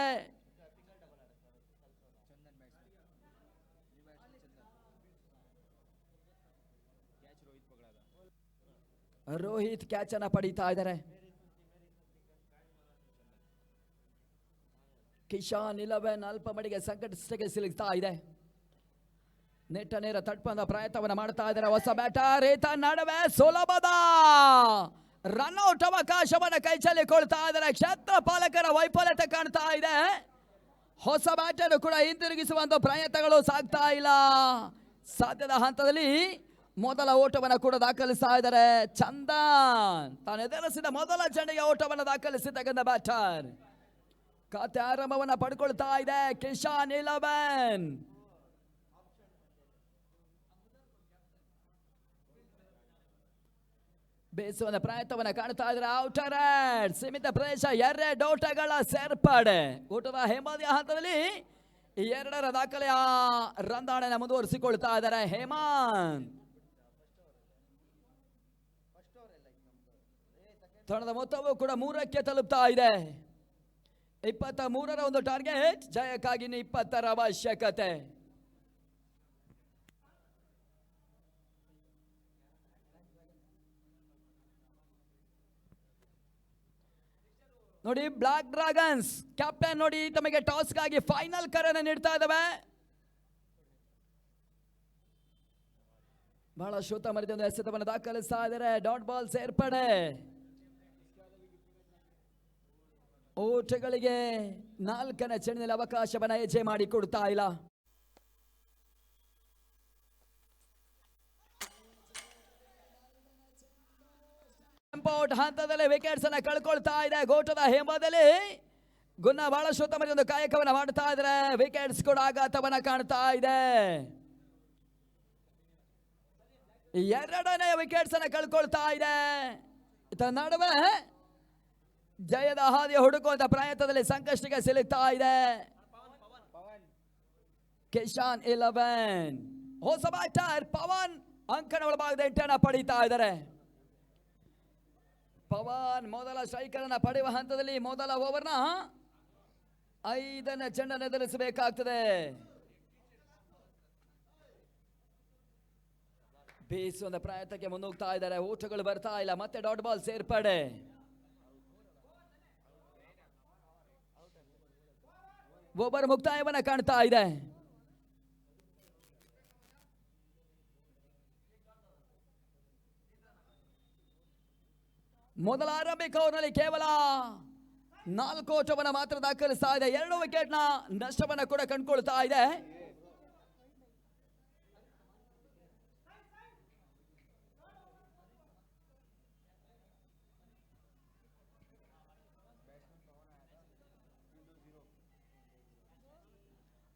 Speaker 1: ರೋಹಿತ್ ಕ್ಯಾಚ್ ಅನ್ನ ಪಡೀತಾ ಇದ್ದಾರೆ. ಕಿಶಾನ್ 11 ಅಲ್ಪ ಮಡಿಗೆ ಸಂಕಟಕ್ಕೆ ಸಿಲುಕ್ತಾ ಇದೆ. ನೆಟ್ಟ ನೇರ ತಟ್ಪಂದ ಪ್ರಯತ್ನವನ್ನು ಮಾಡ್ತಾ ಇದ್ದಾರೆ ಹೊಸ ಬ್ಯಾಟರ್. ಈತ ನಡುವೆ ಸುಲಭದ ರನ್ಔಟ್ ಅವಕಾಶವನ್ನು ಕೈ ಚೆಲ್ಲಿಕೊಳ್ತಾ ಇದ್ದಾರೆ. ಕ್ಷೇತ್ರ ಪಾಲಕರ ವೈಫಲ್ಯತೆ ಕಾಣ್ತಾ ಇದೆ. ಹೊಸ ಬ್ಯಾಟರ್ ಕೂಡ ಹಿಂತಿರುಗಿಸುವಂತ ಪ್ರಯತ್ನಗಳು ಸಾಗ್ತಾ ಇಲ್ಲ. ಸಾಧ್ಯದ ಹಂತದಲ್ಲಿ ಮೊದಲ ಓಟವನ್ನು ಕೂಡ ದಾಖಲಿಸ್ತಾ ಇದ್ದಾರೆ ಚಂದನ್. ತಾನು ಎದುರಿಸಿದ ಮೊದಲ ಚೆಂಡಿಗೆ ಓಟವನ್ನು ದಾಖಲಿಸಿರ್ತಕ್ಕಂಥ ಬ್ಯಾಟರ್. ಖಾತೆ ಆರಂಭವನ್ನು ಪಡ್ಕೊಳ್ತಾ ಇದೆ ಕಿಶಾನ್ 11. ಬೇಸುವ ಪ್ರಯತ್ನವನ್ನು ಕಾಣ್ತಾ ಇದ್ದಾರೆ. ಔಟರ್ ಹ್ಯಾಂಡ್ ಸೀಮಿತ ಪ್ರದೇಶ 2 ಓಟಗಳ ಸೇರ್ಪಡೆ. ಊಟದ ಹೇಮಾದಿಯ ಹಂತದಲ್ಲಿ 2ರ ದಾಖಲೆಯ ರಂದಾಣೆಯನ್ನು ಮುಂದುವರಿಸಿಕೊಳ್ತಾ ಇದ್ದಾರೆ ಹೇಮಂತ್. ತಂಡದ ಮೊತ್ತವು ಕೂಡ 3ಕ್ಕೆ ತಲುಪ್ತಾ ಇದೆ. 23ರ ಒಂದು ಟಾರ್ಗೆಟ್. ಜಯಕ್ಕಾಗಿ 20ರ ಅವಶ್ಯಕತೆ. ನೋಡಿ ಬ್ಲಾಕ್ ಡ್ರ್ಯಾಗನ್ಸ್ ಕ್ಯಾಪ್ಟನ್ ನೋಡಿ ತಮಗೆ ಟಾಸ್ ಗಾಗಿ ಫೈನಲ್ ಕರೆಯನ್ನು ನೀಡ್ತಾ ಇದ್ದಾವೆ. ಬಹಳ ಶೋತ ಮರಿದ ಒಂದು ಎಸೆತವನ್ನು ದಾಖಲಿಸ್ತಾ ಇದ್ದಾರೆ. ಡಾಟ್ ಬಾಲ್ ಸೇರ್ಪಡೆ. ಓಟಗಳಿಗೆ 4ನೇ ಚೆಂಡಿನಲ್ಲಿ ಅವಕಾಶವನ್ನು ಹೆಜ್ಜೆ ಮಾಡಿ ಕೊಡ್ತಾ ಇಲ್ಲ. ಹಂತದಲ್ಲಿ ವಿಕೆಟ್ಸ್ ಅನ್ನ ಕಳ್ಕೊಳ್ತಾ ಇದೆ ಗೋಟದ ಹೇಮದಲ್ಲಿ. ಗುನ್ನ ಬಹಳ ಶೋತ ಮರಿ ಒಂದು ಕಾಯಕವನ್ನ ಮಾಡ್ತಾ ಇದ್ದಾರೆ. ವಿಕೆಟ್ಸ್ ಕೂಡ ಆಘಾತವನ್ನ ಕಾಣ್ತಾ ಇದೆ. 2ನೇ ವಿಕೆಟ್ಸ್ ಅನ್ನ ಕಳ್ಕೊಳ್ತಾ ಇದೆ. ಇದರ ನಡುವೆ ಜಯದ ಹಾದಿ ಹುಡುಕುವಂತ ಪ್ರಯತ್ನದಲ್ಲಿ ಸಂಕಷ್ಟಕ್ಕೆ ಸಿಲುಕ್ತಾ ಇದೆ ಕಿಶಾನ್ 11. ಹೊಸ ಬ್ಯಾಟರ್ ಪವನ್ ಅಂಕಣ ಒಳಭಾಗದ 8 ಪಡೀತಾ ಇದ್ದಾರೆ. ಪವನ್ ಮೊದಲ ಸ್ಟ್ರೈಕರ್ ಅನ್ನ ಪಡೆಯುವ ಹಂತದಲ್ಲಿ ಮೊದಲ ಓವರ್ನ 5ನೇ ಚೆಂಡನ್ನು ಎದುರಿಸಬೇಕಾಗ್ತದೆ. ಬೀಸುವ ಪ್ರಯತ್ನಕ್ಕೆ ಮುನ್ನುಗ್ತಾ ಇದ್ದಾರೆ. ಓಟಗಳು ಬರ್ತಾ ಇಲ್ಲ. ಮತ್ತೆ ಡಾಟ್ ಬಾಲ್ ಸೇರ್ಪಡೆ. ಓವರ್ ಮುಕ್ತಾಯವನ್ನ ಕಾಣ್ತಾ ಇದೆ. ಮೊದಲ ಆರಂಭಿಕ ಓವರ್ನಲ್ಲಿ ಕೇವಲ 4 ಓಟವನ್ನು ಮಾತ್ರ ದಾಖಲಿಸ್ತಾ ಇದೆ. 2 ವಿಕೆಟ್ನ ನಷ್ಟವನ್ನು ಕೂಡ ಕಂಡುಕೊಳ್ತಾ ಇದೆ.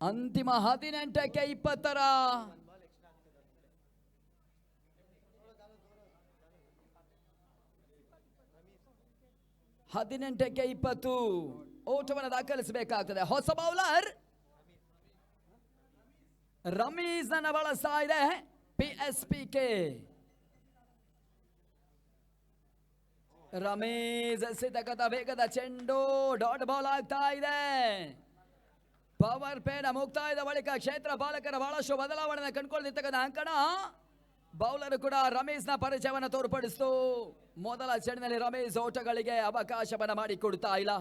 Speaker 1: ಅಂತಿಮ 18ಕ್ಕೆ 20ರ ಹದಿನೆಂಟಕ್ಕೆ 20 ಓಟವನ್ನು ದಾಖಲಿಸಬೇಕಾಗ್ತದೆ. ಹೊಸ ಬೌಲರ್ ರಮೀಸ್ ಅನ್ನ ಬಳಸ್ತಾ ಇದೆ PSPK. ರಮೀಸ್ ಎಸೆತಕ್ಕಂತ ವೇಗದ ಚೆಂಡು ಡಾಟ್ ಬಾಲ್ ಆಗ್ತಾ ಇದೆ. ಪವರ್ ಪ್ಲೇನ ಮುಕ್ತಾಯದ ಬಳಿಕ ಕ್ಷೇತ್ರ ಪಾಲಕರ ಬಹಳಷ್ಟು ಬದಲಾವಣೆ ಕಂಡುಕೊಂಡಿರ್ತಕ್ಕಂಥ ಅಂಕಣ. ಬೌಲರ್ ಕೂಡ ರಮೀಸ್ ನ ಪರಿಚಯವನ್ನು ತೋರ್ಪಡಿಸಿತು. ಮೊದಲ ಚೆಂಡಿನಲ್ಲಿ ರಮೀಸ್ ಓಟಗಳಿಗೆ ಅವಕಾಶವನ್ನ ಮಾಡಿಕೊಡ್ತಾ ಇಲ್ಲ.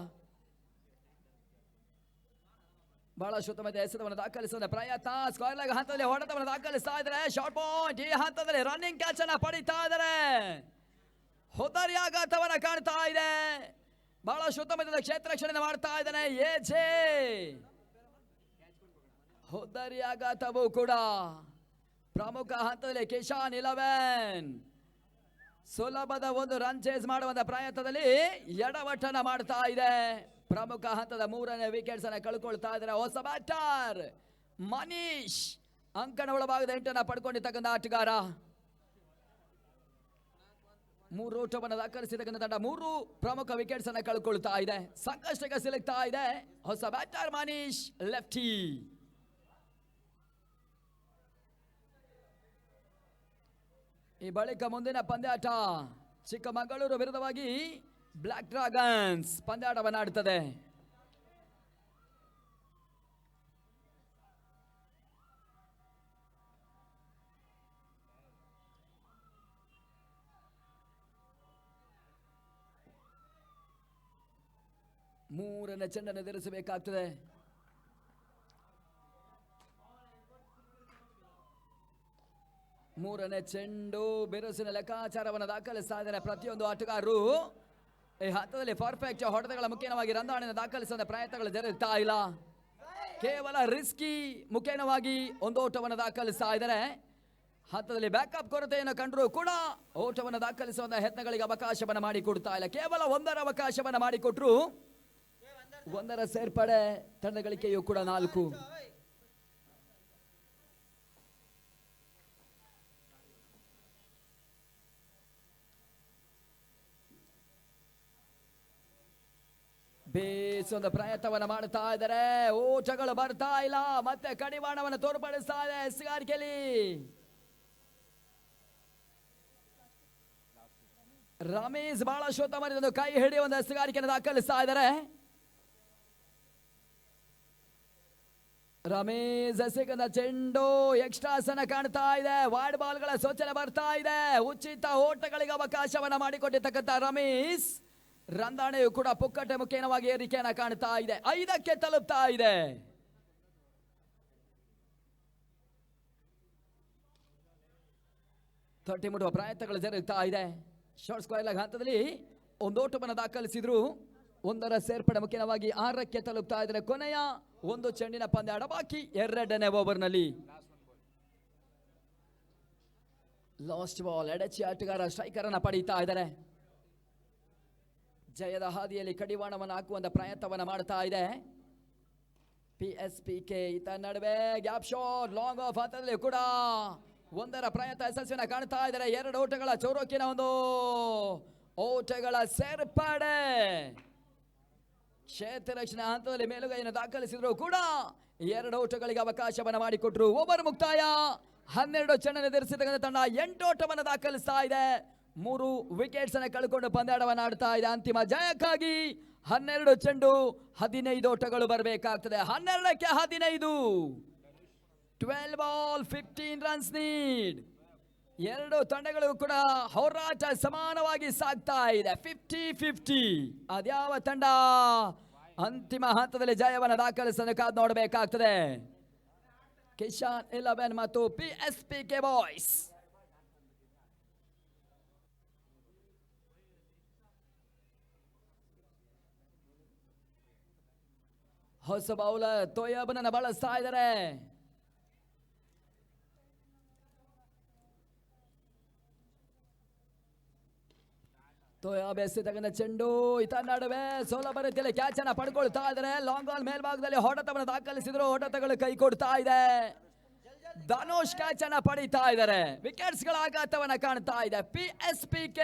Speaker 1: ಬಹಳಷ್ಟು ಉತ್ತಮ ಎಸೆತವನ್ನು ದಾಖಲಿಸುವ ಪ್ರಯತ್ನ. ಸ್ಕ್ವೇರ್ ಲೆಗ್ ಹಂತದಲ್ಲಿ ಹೊಡೆತವನ್ನು ದಾಖಲಿಸ್ತಾ ಇದ್ದಾರೆ. ಶಾರ್ಟ್ ಪಾಯಿಂಟ್ ಈ ಹಂತದಲ್ಲಿ ರನ್ನಿಂಗ್ ಕ್ಯಾಚ್ ಅನ್ನ ಪಡಿತಾ ಇದ್ದಾರೆ. ಹೊದರಿಯಾಘಾತವನ್ನ ಕಾಣ್ತಾ ಇದೆ. ಬಹಳಷ್ಟು ಉತ್ತಮ ಕ್ಷೇತ್ರ ರಕ್ಷಣೆ ಮಾಡ್ತಾ ಇದ್ದಾನೆ ಎಜೆ. ಹೊದರಿಯಾಘಾತವೂ ಕೂಡ ಪ್ರಮುಖ ಹಂತದಲ್ಲಿ ಕಿಶಾನ್ 11 ಸುಲಭದ ಒಂದು ರನ್ ಚೇಸ್ ಮಾಡುವಂತ ಪ್ರಯತ್ನದಲ್ಲಿ ಎಡವಟ್ಟನ ಮಾಡ್ತಾ ಇದೆ. ಪ್ರಮುಖ ಹಂತದ 3ನೇ ವಿಕೆಟ್ಸ್ ಅನ್ನ ಕಳ್ಕೊಳ್ತಾ ಇದ್ದಾರೆ ಹೊಸ ಬ್ಯಾಟರ್ ಮನೀಶ್. ಅಂಕಣ ಒಳಭಾಗದ 8 ಪಡ್ಕೊಂಡಿರ್ತಕ್ಕಂಥ ಆಟಗಾರ. 3 ಓಟವನ್ನು ದಾಖಲಿಸಿರ್ತಕ್ಕಂಥ ತಂಡ 3 ಪ್ರಮುಖ ವಿಕೆಟ್ಸ್ ಅನ್ನ ಕಳ್ಕೊಳ್ತಾ ಇದೆ. ಸಂಕಷ್ಟಕ್ಕೆ ಸಿಲುಕ್ತಾ ಇದೆ ಹೊಸ ಬ್ಯಾಟರ್ ಮನೀಶ್ ಲೆಫ್ಟಿ. ಈ ಬಳಿಕ ಮುಂದಿನ ಪಂದ್ಯಾಟ ಚಿಕ್ಕಮಗಳೂರು ವಿರುದ್ಧವಾಗಿ ಬ್ಲಾಕ್ ಡ್ರಾಗನ್ಸ್ ಪಂದ್ಯಾಟವನ್ನು ಆಡುತ್ತದೆ. ಮೂರನೇ ಚೆಂಡನ್ನು ಎದುರಿಸಬೇಕಾಗ್ತದೆ. ಮೂರನೇ ಚೆಂಡು ಬಿರುಸಿನ ಲೆಕ್ಕಾಚಾರವನ್ನು ದಾಖಲಿಸ್ತಾ ಇದ್ದಾರೆ ಪ್ರತಿಯೊಂದು ಆಟಗಾರರು. ಈ ಹಂತದಲ್ಲಿ ಪರ್ಫೆಕ್ಟ್ ಹೊಡೆತಗಳ ಮುಖೇನವಾಗಿ ರನ್ದಾಣಿನ ದಾಖಲಿಸುವ ಪ್ರಯತ್ನಗಳು ಜರುಗುತ್ತಾ ಇಲ್ಲ. ಕೇವಲ ರಿಸ್ಕಿ ಮುಖೇನವಾಗಿ ಒಂದು ಓಟವನ್ನು ದಾಖಲಿಸ್ತಾ ಇದ್ದಾರೆ. ಹಂತದಲ್ಲಿ ಬ್ಯಾಕಪ್ ಕೊರತೆಯನ್ನು ಕಂಡರೂ ಕೂಡ ಓಟವನ್ನು ದಾಖಲಿಸುವಂತಹ ಯತ್ನಗಳಿಗೆ ಅವಕಾಶವನ್ನು ಮಾಡಿಕೊಡ್ತಾ ಇಲ್ಲ. ಕೇವಲ 1ರ ಅವಕಾಶವನ್ನು ಮಾಡಿಕೊಟ್ರು. 1ರ ಸೇರ್ಪಡೆ ತಂಡ ಗಳಿಕೆಯೂ ಕೂಡ 4. ಬೇಸೊಂದು ಪ್ರಯತ್ನವನ್ನು ಮಾಡ್ತಾ ಇದ್ದಾರೆ. ಓಟಗಳು ಬರ್ತಾ ಇಲ್ಲ. ಮತ್ತೆ ಕಡಿವಾಣವನ್ನು ತೋರ್ಪಡಿಸ್ತಾ ಇದೆ ಎಸ್ಗಾರಿಕೆಯಲ್ಲಿ. ರಮೇಶ್ ಬಹಳಷ್ಟು ಉತ್ತಮ ಕೈ ಹಿಡಿಯುವ ಎಸ್ಗಾರಿಕೆಯನ್ನು ದಾಖಲಿಸ್ತಾ ಇದ್ದಾರೆ. ರಮೇಶ್ ಎಸೆಗದ ಚೆಂಡು ಎಕ್ಸ್ಟ್ರಾಸ್ ಅನ್ನ ಕಾಣ್ತಾ ಇದೆ. ವೈಡ್ ಬಾಲ್ಗಳ ಸೂಚನೆ ಬರ್ತಾ ಇದೆ. ಉಚಿತ ಓಟಗಳಿಗೆ ಅವಕಾಶವನ್ನ ಮಾಡಿಕೊಟ್ಟಿರ್ತಕ್ಕಂಥ ರಮೇಶ್ ರಂದಾಣೆಯು ಕೂಡ ಪುಕ್ಕಟೆ ಮುಖೇನವಾಗಿ ಏರಿಕೆಯನ್ನ ಕಾಣ್ತಾ ಇದೆ. 5ಕ್ಕೆ ತಲುಪ್ತಾ ಇದೆ. ತಟ್ಟಿ ಮುಟ್ಟುವ ಪ್ರಯತ್ನಗಳು ಜರುಗುತ್ತಾ ಇದೆ. ಶಾರ್ಟ್ ಸ್ಕ್ವೇರ್ ಲೆಗ್ ಹಂತದಲ್ಲಿ ಒಂದು ಓಟವನ್ನು ದಾಖಲಿಸಿದ್ರು. 1ರ ಸೇರ್ಪಡೆ ಮುಖೇನವಾಗಿ 6ಕ್ಕೆ ತಲುಪ್ತಾ ಇದ್ದಾರೆ. ಕೊನೆಯ ಒಂದು ಚೆಂಡಿನ ಪಂದ್ಯಾಟ ಬಾಕಿ 2ನೇ ಓವರ್ನಲ್ಲಿ. ಲಾಸ್ಟ್ ಬಾಲ್ ಎಡಚಿ ಆಟಗಾರ ಸ್ಟ್ರೈಕರ್ ಅನ್ನ ಪಡೀತಾ ಇದ್ದಾರೆ. ಜಯದ ಹಾದಿಯಲ್ಲಿ ಕಡಿವಾಣವನ್ನು ಹಾಕುವಂತ ಪ್ರಯತ್ನವನ್ನು ಮಾಡ್ತಾ ಇದೆ PSPK. ಈತ ನಡುವೆ ಗ್ಯಾಪ್ ಶಾಟ್ ಲಾಂಗ್ ಆಫ್ ಹಂತದಲ್ಲಿ ಕೂಡ 1ರ ಪ್ರಯತ್ನ ಯಶಸ್ವಿನ ಕಾಣ್ತಾ ಇದ್ದಾರೆ. 2 ಓಟಗಳ ಚೌರೋಕಿನ ಒಂದು ಓಟಗಳ ಸೇರ್ಪಡೆ. ಕ್ಷೇತ್ರ ರಕ್ಷಣೆ ಹಂತದಲ್ಲಿ ಮೇಲುಗೈಯನ್ನು ದಾಖಲಿಸಿದ್ರು ಕೂಡ 2 ಓಟಗಳಿಗೆ ಅವಕಾಶವನ್ನು ಮಾಡಿಕೊಟ್ರು. ಓವರ್ ಮುಕ್ತಾಯ. 12 ಚೆಂಡನ್ನು ಎದುರಿಸಿದ ತಂಡ 8 ಓಟವನ್ನು ದಾಖಲಿಸ್ತಾ ಇದೆ. 3 ವಿಕೆಟ್ಸ್ ಅನ್ನು ಕಳ್ಕೊಂಡು ಪಂದ್ಯಾಟವನ್ನು ಆಡ್ತಾ ಇದೆ. ಅಂತಿಮ ಜಯಕ್ಕಾಗಿ 12 ಚೆಂಡು 15 ಓಟಗಳು ಬರಬೇಕಾಗ್ತದೆ. 12ಕ್ಕೆ 15. 12 ಬಾಲ್ 15 ರನ್ಸ್ ನೀಡ್. 2 ತಂಡಗಳು ಕೂಡ ಹೋರಾಟ ಸಮಾನವಾಗಿ ಸಾಗ್ತಾ ಇದೆ. 50-50. ಅದ್ಯಾವ ತಂಡ ಅಂತಿಮ ಹಂತದಲ್ಲಿ ಜಯವನ್ನು ದಾಖಲಿಸಲು ಕಾದು ನೋಡಬೇಕಾಗ್ತದೆ. ಕಿಶಾನ್ 11 ಮತ್ತು PSPK ಬಾಯ್ಸ್. ಹೊಸ ಬೌಲರ್ ತೋಯಬ್ನನ್ನ ಬಳಸ್ತಾ ಇದ್ದಾರೆ. ತೋಯಬ್ ಎಸೆತಕ್ಕಂಥ ಚೆಂಡು ಈತ ನಡುವೆ ಸೋಲಭ ರೀತಿಯಲ್ಲಿ ಕ್ಯಾಚ್ ಅನ್ನ ಪಡ್ಕೊಳ್ತಾ ಇದ್ದಾರೆ. ಲಾಂಗ್ ಬಾಲ್ ಮೇಲ್ಭಾಗದಲ್ಲಿ ಹೊಡೆತವನ್ನು ದಾಖಲಿಸಿದ್ರು. ಹೊಡೆತಗಳು ಕೈ ಕೊಡ್ತಾ ಇದೆ. ಧನುಷ್ ಕ್ಯಾಚ್ ಅನ್ನ ಪಡೀತಾ ಇದ್ದಾರೆ. ವಿಕೆಟ್ಸ್ ಗಳ ಆಘಾತವನ್ನ ಕಾಣ್ತಾ ಇದೆ. PSPK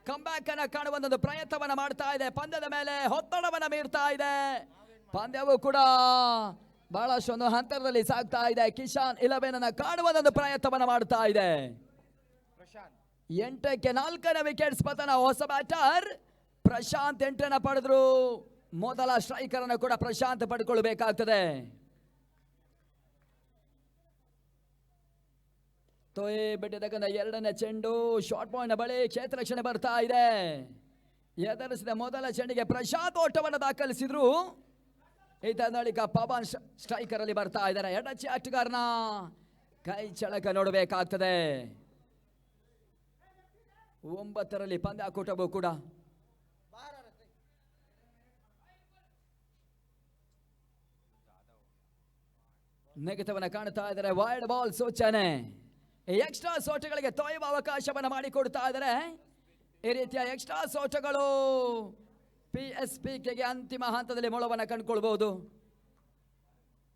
Speaker 1: ಕಂಬ್ಯಾಕ್ ಅನ್ನ ಕಾಣುವ ಪ್ರಯತ್ನವನ್ನ ಮಾಡ್ತಾ ಇದೆ. ಪಂದ್ಯದ ಮೇಲೆ ಒತ್ತಡವನ್ನ ಮೀರ್ತಾ ಇದೆ. ಪಂದ್ಯವು ಕೂಡ ಬಹಳಷ್ಟೊಂದು ಅಂತರದಲ್ಲಿ ಸಾಗ್ತಾ ಇದೆ. ಕಿಶಾನ್ 11 ಅನ್ನ ಕಾಣುವುದೊಂದು ಪ್ರಯತ್ನವನ್ನ ಮಾಡ್ತಾ ಇದೆ. 8ಕ್ಕೆ 4ನೇ ವಿಕೆಟ್ಸ್ ಪತನ. ಹೊಸ ಬ್ಯಾಟರ್ ಪ್ರಶಾಂತ್ 8 ಪಡೆದ್ರು. ಮೊದಲ ಸ್ಟ್ರೈಕರ್ ಅನ್ನು ಕೂಡ ಪ್ರಶಾಂತ್ ಪಡ್ಕೊಳ್ಬೇಕಾಗ್ತದೆ. ತೋಯ್ ಬಿಟ್ಟಿದ್ದಕ್ಕಂಥ 2ನೇ ಚೆಂಡು ಶಾರ್ಟ್ ಪಾಯಿಂಟ್ ಬಳಿ ಕ್ಷೇತ್ರ ರಕ್ಷಣೆ ಬರ್ತಾ ಇದೆ. ಎದುರಿಸಿದ ಮೊದಲ ಚೆಂಡಿಗೆ ಪ್ರಶಾಂತ್ ಓಟವನ್ನು ದಾಖಲಿಸಿದ್ರು. ಇದನ್ನಳಿಕ ಪವನ್ ಸ್ಟ್ರೈಕರ್ ಅಲ್ಲಿ ಬರ್ತಾ ಇದ್ದಾರೆ. ಎಡಚಿ ಆಟಗಾರನ ಕೈ ಚಳಕ ನೋಡಬೇಕಾಗ್ತದೆ. 9ರಲ್ಲಿ ಪಂದ್ಯಾಕೂಟವೂ ಕೂಡ ನೆಗೆತವನ್ನ ಕಾಣ್ತಾ ಇದ್ದಾರೆ. ವೈಡ್ ಬಾಲ್ ಸೂಚನೆ. ಎಕ್ಸ್ಟ್ರಾ ಸೋಟಗಳಿಗೆ ತೊಯ್ಯುವ ಅವಕಾಶವನ್ನು ಮಾಡಿಕೊಡ್ತಾ ಇದ್ದಾರೆ. ಈ ರೀತಿಯ ಎಕ್ಸ್ಟ್ರಾ ಸೋಟಗಳು PSPK ಅಂತಿಮ ಹಂತದಲ್ಲಿ ಮೊಳವನ್ನು ಕಂಡುಕೊಳ್ಬಹುದು.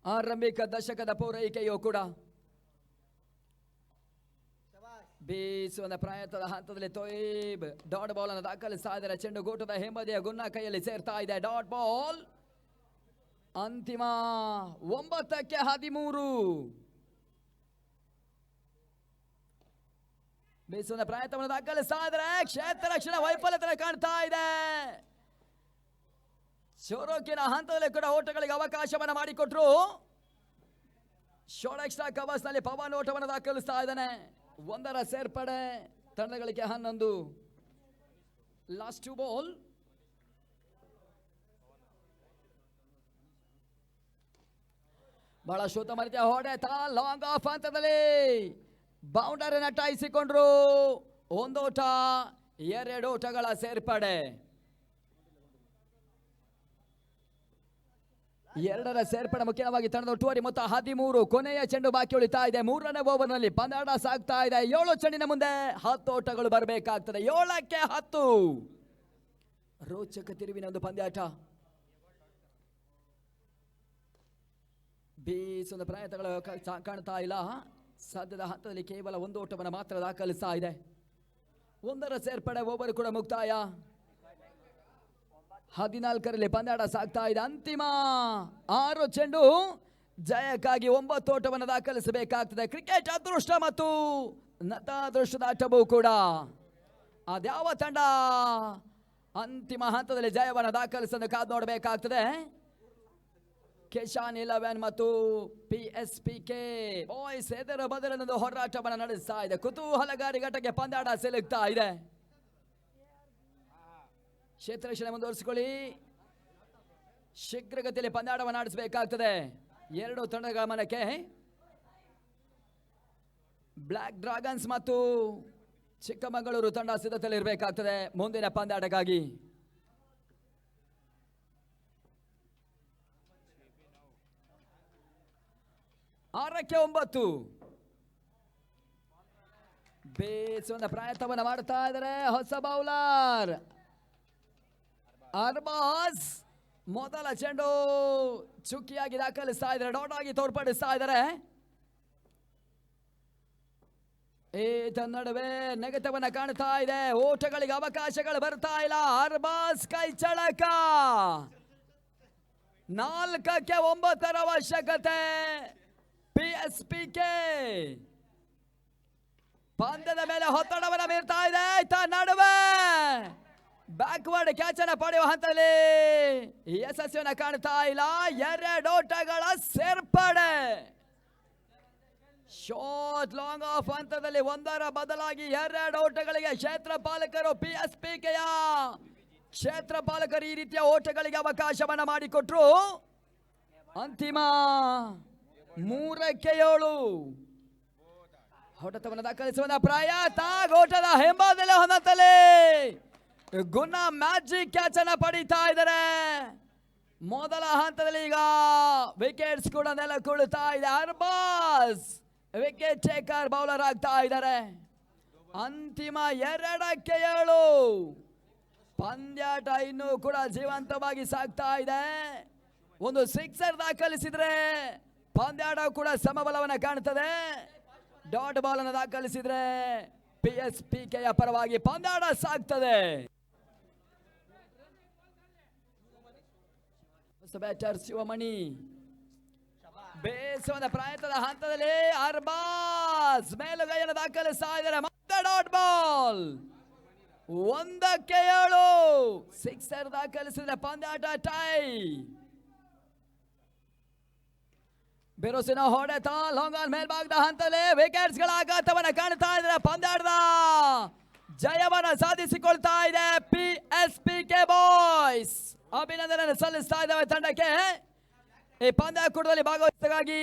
Speaker 1: ಆರಂಭಿಕ ದಶಕದ ಪೂರೈಕೆಯೂ ಕೂಡ ಬೀಸುವ ಪ್ರಯತ್ನದ ಹಂತದಲ್ಲಿ ತೊಯ್ಬ್ ಡಾಟ್ ಬಾಲ್ ಅನ್ನು ದಾಖಲಿಸ್ತಾ ಇದ್ದಾರೆ. ಚೆಂಡು ಗೋಟದ ಹಿಂಬದಿಯ ಗುನ್ನ ಕೈಯಲ್ಲಿ ಸೇರ್ತಾ ಇದೆ. ಡಾಟ್ ಬಾಲ್ ಅಂತಿಮ 9ಕ್ಕೆ 13. ಬೀಸುವ ಪ್ರಯತ್ನವನ್ನು ದಾಖಲಿಸ್ತಾ ಇದ್ದಾರೆ. ಕ್ಷೇತ್ರ ರಕ್ಷಣಾ ವೈಫಲ್ಯತೆ ಕಾಣ್ತಾ ಇದೆ. ಶೋರೋಕಿನ ಹಂತದಲ್ಲಿ ಕೂಡ ಓಟಗಳಿಗೆ ಅವಕಾಶವನ್ನು ಮಾಡಿಕೊಟ್ರು. ಶಾರ್ಟ್ ಎಕ್ಸ್ಟ್ರಾ ಕವರ್ಸ್ ನಲ್ಲಿ ಪವನ್ ಓಟವನ್ನು ದಾಖಲಿಸ್ತಾ ಇದ್ದಾನೆ. 1ರ ಸೇರ್ಪಡೆ ತಂಡಗಳಿಗೆ 11. Last 2 ball. ಬಹಳ ಉತ್ತಮ ರೀತಿಯ ಹೊಡೆತ. ಲಾಂಗ್ ಆಫ್ ಹಂತದಲ್ಲಿ ಬೌಂಡರಿ ನಟಾಯಿಸಿಕೊಂಡ್ರು. 1 ಓಟ 2 ಓಟಗಳ ಸೇರ್ಪಡೆ. 2ರ ಸೇರ್ಪಡೆ ಮುಖ್ಯವಾಗಿ ತಂಡದ ಒಟ್ಟುವರಿ ಮೊತ್ತ 13. ಕೊನೆಯ ಚೆಂಡು ಬಾಕಿ ಉಳಿತಾ ಇದೆ. 3ನೇ ಓವರ್ನಲ್ಲಿ ಪಂದ್ಯಾಟ ಸಾಗ್ತಾ ಇದೆ. 7 ಚೆಂಡಿನ ಮುಂದೆ 10 ಓಟಗಳು ಬರಬೇಕಾಗ್ತದೆ. 7ಕ್ಕೆ 10. ರೋಚಕ ತಿರುವಿನ ಒಂದು ಪಂದ್ಯಾಟ. ಬೀಸುವ ಪ್ರಯತ್ನಗಳು ಕಾಣ್ತಾ ಇಲ್ಲ. ಸದ್ಯದ ಹಂತದಲ್ಲಿ ಕೇವಲ 1 ಓಟವನ್ನು ಮಾತ್ರ ದಾಖಲಿಸ್ತಾ ಇದೆ. 1ರ ಸೇರ್ಪಡೆ ಓವರ್ ಕೂಡ ಮುಕ್ತಾಯ. 14ರಲ್ಲಿ ಪಂದ್ಯಾಟ ಸಾಗ್ತಾ ಇದೆ. ಅಂತಿಮ 6 ಚೆಂಡು ಜಯಕ್ಕಾಗಿ 9 ಓಟವನ್ನು ದಾಖಲಿಸಬೇಕಾಗ್ತದೆ. ಕ್ರಿಕೆಟ್ ಅದೃಷ್ಟ ಮತ್ತು ನತಾದೃಷ್ಟದ ಆಟವೂ ಕೂಡ. ಅದ್ಯಾವ ತಂಡ ಅಂತಿಮ ಹಂತದಲ್ಲಿ ಜಯವನ್ನು ದಾಖಲಿಸಲು ಕಾದು ನೋಡಬೇಕಾಗ್ತದೆ. ಕಿಶಾನ್ 11 ಮತ್ತು PSPK ಬಾಯ್ಸ್ ಎದರ ಬದಲಿನೊಂದು ಹೋರಾಟವನ್ನು ನಡೆಸ್ತಾ ಇದೆ. ಕುತೂಹಲಕಾರಿ ಘಟಕ್ಕೆ ಪಂದ್ಯಾಟ ಸಿಲುಕ್ತಾ ಇದೆ. ಕ್ಷೇತ್ರ ರಕ್ಷಣೆ ಮುಂದುವರಿಸಿಕೊಳ್ಳಿ. ಶೀಘ್ರಗತಿಯಲ್ಲಿ ಪಂದ್ಯಾಟವನ್ನು ಆಡಿಸಬೇಕಾಗ್ತದೆ. 2 ತಂಡಗಳ ಗಮನಕ್ಕೆ. ಬ್ಲ್ಯಾಕ್ ಡ್ರ್ಯಾಗನ್ಸ್ ಮತ್ತು ಚಿಕ್ಕಮಗಳೂರು ತಂಡ ಸಿದ್ಧತೆಯಲ್ಲಿ ಇರಬೇಕಾಗ್ತದೆ ಮುಂದಿನ ಪಂದ್ಯಾಟಕ್ಕಾಗಿ. ಆರಕ್ಕೆ 9. ಬೇಸುವ ಪ್ರಯತ್ನವನ್ನು ಮಾಡ್ತಾ ಇದ್ದಾರೆ ಹೊಸ ಬೌಲರ್ ಅರ್ಬಾಸ್. ಮೊದಲ ಚೆಂಡು ಚುಕ್ಕಿಯಾಗಿ ದಾಖಲಿಸ್ತಾ ಇದ್ದಾರೆ. ಡಾಟ್ ಆಗಿ ತೋರ್ಪಡಿಸ್ತಾ ಇದ್ದಾರೆ. ಈತ ನಡುವೆ ನೆಗೆತವನ್ನ ಕಾಣ್ತಾ ಇದೆ. ಓಟಗಳಿಗೆ ಅವಕಾಶಗಳು ಬರ್ತಾ ಇಲ್ಲ. ಅರ್ಬಾಸ್ ಕೈ ಚಳಕ. 4ಕ್ಕೆ 9 ಅವಶ್ಯಕತೆ. PSPK ಪಂದ್ಯದ ಮೇಲೆ ಒತ್ತಡವನ್ನು ಬೀರ್ತಾ ಇದೆ. ಈತ ನಡುವೆ ಬ್ಯಾಕ್ವರ್ಡ್ ಕ್ಯಾಚ್ ಅನ್ನು ಪಡೆಯುವ ಹಂತದಲ್ಲಿ ಯಶಸ್ವಿಯನ್ನು ಕಾಣ್ತಾ ಇಲ್ಲ. 2 ಓಟಗಳ ಸೇರ್ಪಡೆ. ಶಾರ್ಟ್ ಲಾಂಗ್ ಆಫ್ ಹಂತದಲ್ಲಿ 1ರ ಬದಲಾಗಿ 2 ಓಟಗಳಿಗೆ ಕ್ಷೇತ್ರ ಪಾಲಕರು PSPKಯ ಕ್ಷೇತ್ರ ಪಾಲಕರು ಈ ರೀತಿಯ ಓಟಗಳಿಗೆ ಅವಕಾಶವನ್ನು ಮಾಡಿಕೊಟ್ರು. ಅಂತಿಮ 3ಕ್ಕೆ 7. ಹೊಡೆತವನ್ನು ದಾಖಲಿಸುವ ಪ್ರಯತ್ನ. ಗೋಟದ ಹಿಂಬದಿಯಲ್ಲಿ ಹೊಂದತಲೇ ಗುಣ ಮ್ಯಾಜಿಕ್ ಕ್ಯಾಚ್ ಅನ್ನ ಪಡೀತಾ ಇದ್ದಾರೆ. ಮೊದಲ ಹಂತದಲ್ಲಿ ಈಗ ವಿಕೆಟ್ಸ್ ಕೂಡ ನೆಲಕುಳ್ತಾ ಇದೆ. ಅರ್ಬಾಸ್ ವಿಕೆಟ್ ಟೇಕರ್ ಬೌಲರ್ ಆಗ್ತಾ ಇದ್ದಾರೆ. ಅಂತಿಮ 2ಕ್ಕೆ 7. ಪಂದ್ಯಾಟ ಇನ್ನೂ ಕೂಡ ಜೀವಂತವಾಗಿ ಸಾಗ್ತಾ ಇದೆ. ಒಂದು ಸಿಕ್ಸರ್ ದಾಖಲಿಸಿದ್ರೆ ಪಂದ್ಯಾಟ ಕೂಡ ಸಮಬಲವನ್ನು ಕಾಣುತ್ತದೆ. ಡಾಟ್ ಬಾಲ್ ಅನ್ನು ದಾಖಲಿಸಿದ್ರೆ PSPKಯ ಪರವಾಗಿ ಪಂದ್ಯಾಟ ಸಾಗ್ತದೆ. ಬ್ಯಾಟರ್ ಶಿವಮಣಿ ಬೇಸರದ ಪ್ರಯತ್ನದ ಹಂತದಲ್ಲಿ ಅರ್ಬಾಸ್ ಮೇಲುಗೈಯನ್ನು ದಾಖಲಿಸ್ತಾ ಇದ್ದಾರೆ. ಮತ್ತೆ ಡಾಟ್ ಬಾಲ್ 1-7 ಸಿಕ್ಸರ್ ದಾಖಲಿಸಿದ್ರೆ ಪಂದ್ಯಾಟ ಟೈ. ಬಿರುಸಿನ ಹೊಡೆತ ಲಾಂಗ್ ಆನ್ ಮೇಲ್ಭಾಗದ ಹಂತದಲ್ಲಿ ವಿಕೆಟ್ಸ್ ಗಳ ಆಘಾತವನ್ನ ಕಾಣ್ತಾ ಇದ್ದಾರೆ. ಪಂದ್ಯಾಟದ ಜಯವನ್ನ ಸಾಧಿಸಿಕೊಳ್ತಾ ಇದೆ PSPK ಬಾಯ್ಸ್. ಅಭಿನಂದನೆ ಸಲ್ಲಿಸ್ತಾ ಇದ್ದಾವೆ ತಂಡಕ್ಕೆ ಈ ಪಂದ್ಯಾಕೂಟದಲ್ಲಿ ಭಾಗವಹಿಸಗಾಗಿ.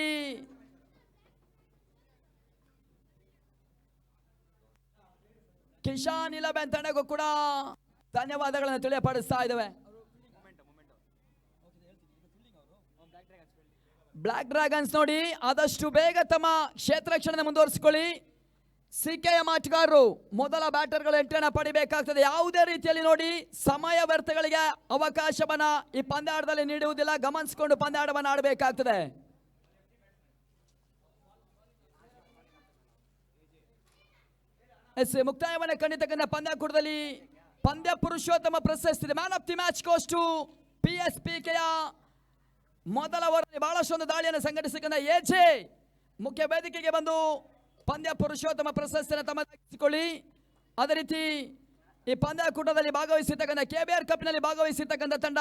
Speaker 1: ಕಿಶಾನ್ 11 ತಂಡಕ್ಕೂ ಕೂಡ ಧನ್ಯವಾದಗಳನ್ನು ತಿಳಿಯಪಡಿಸ್ತಾ ಇದ್ದಾವೆ. ಬ್ಲಾಕ್ ಡ್ರ್ಯಾಗನ್ಸ್ ನೋಡಿ ಆದಷ್ಟು ಬೇಗ ತಮ್ಮ ಕ್ಷೇತ್ರ ರಕ್ಷಣೆ ಮುಂದುವರಿಸಿಕೊಳ್ಳಿ. ಸಿಕೆಎಂ ಆಟಗಾರರು ಮೊದಲ ಬ್ಯಾಟರ್ಗಳು ಎಂಟ್ರಿಯನ್ನು ಪಡಿಬೇಕಾಗ್ತದೆ. ಯಾವುದೇ ರೀತಿಯಲ್ಲಿ ನೋಡಿ ಸಮಯ ವ್ಯರ್ಥಗಳಿಗೆ ಅವಕಾಶವನ್ನ ಈ ಪಂದ್ಯಾಟದಲ್ಲಿ ನೀಡುವುದಿಲ್ಲ. ಗಮನಿಸಿಕೊಂಡು ಪಂದ್ಯಾಟವನ್ನು ಆಡಬೇಕಾಗ್ತದೆ. ಮುಕ್ತಾಯವನ್ನು ಕಂಡಿತಕ್ಕಂಥ ಪಂದ್ಯಾಕೂಟದಲ್ಲಿ ಪಂದ್ಯ ಪುರುಷೋತ್ತಮ ಪ್ರಶಸ್ತಿ man of the match goes to PSPKಯ ಮೊದಲ ಓವರ್ನಲ್ಲಿ ಬಹಳಷ್ಟೊಂದು ದಾಳಿಯನ್ನು ಸಂಘಟಿಸಿಕೊಂಡ ಎಜೆ ಮುಖ್ಯ ವೇದಿಕೆಗೆ ಬಂದು ಪಂದ್ಯ ಪುರುಷೋತ್ತಮ ಪ್ರಶಸ್ತಿಯನ್ನು ತಮ್ಮದಾಗಿಸಿಕೊಳ್ಳಿ. ಅದೇ ರೀತಿ ಈ ಪಂದ್ಯಾಕೂಟದಲ್ಲಿ ಭಾಗವಹಿಸಿರ್ತಕ್ಕಂಥ KBR ಕಪ್ನಲ್ಲಿ ಭಾಗವಹಿಸಿರ್ತಕ್ಕಂಥ ತಂಡ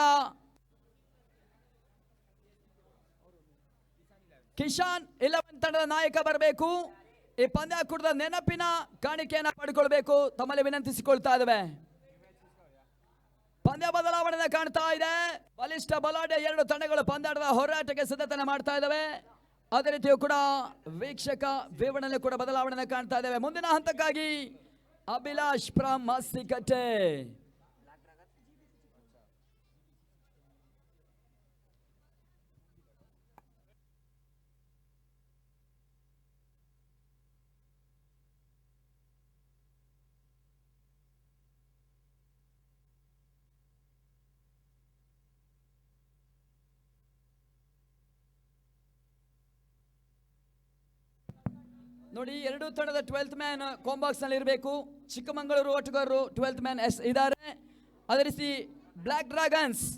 Speaker 1: ಕಿಶಾನ್ 11 ತಂಡದ ನಾಯಕ ಬರಬೇಕು. ಈ ಪಂದ್ಯಾಕೂಟದ ನೆನಪಿನ ಕಾಣಿಕೆಯನ್ನು ಪಡೆದುಕೊಳ್ಳಬೇಕು ತಮ್ಮಲ್ಲಿ ವಿನಂತಿಸಿಕೊಳ್ತಾ ಇದ್ದೇವೆ. ಪಂದ್ಯ ಬದಲಾವಣೆ ಕಾಣ್ತಾ ಇದೆ. ಬಲಿಷ್ಠ ಬಲಾಢ್ಯ 2 ತಂಡಗಳು ಪಂದ್ಯಾಟದ ಹೋರಾಟಕ್ಕೆ ಸಿದ್ಧತೆ ಮಾಡ್ತಾ ಇದ್ದಾವೆ. ಅದೇ ರೀತಿಯೂ ಕೂಡ ವೀಕ್ಷಕ ವಿವರಣೆ ಕೂಡ ಬದಲಾವಣೆ ಕಾಣ್ತಾ ಇದ್ದೇವೆ. ಮುಂದಿನ ಹಂತಕ್ಕಾಗಿ ಅಭಿಲಾಷ್ ಫ್ರಮ್ ಮಾಸ್ತಿಕಟ್ಟೆ. ನೋಡಿ 2 ತಂಡದ 12th ಮ್ಯಾನ್ ಕಾಂಬಾಕ್ಸ್ ನಲ್ಲಿ ಇರಬೇಕು. ಚಿಕ್ಕಮಗಳೂರು ಆಟಗಾರರು 12th ಮ್ಯಾನ್ ಇದ್ದಾರೆ. ಅದೇ ರೀತಿ ಬ್ಲಾಕ್ ಡ್ರ್ಯಾಗನ್ಸ್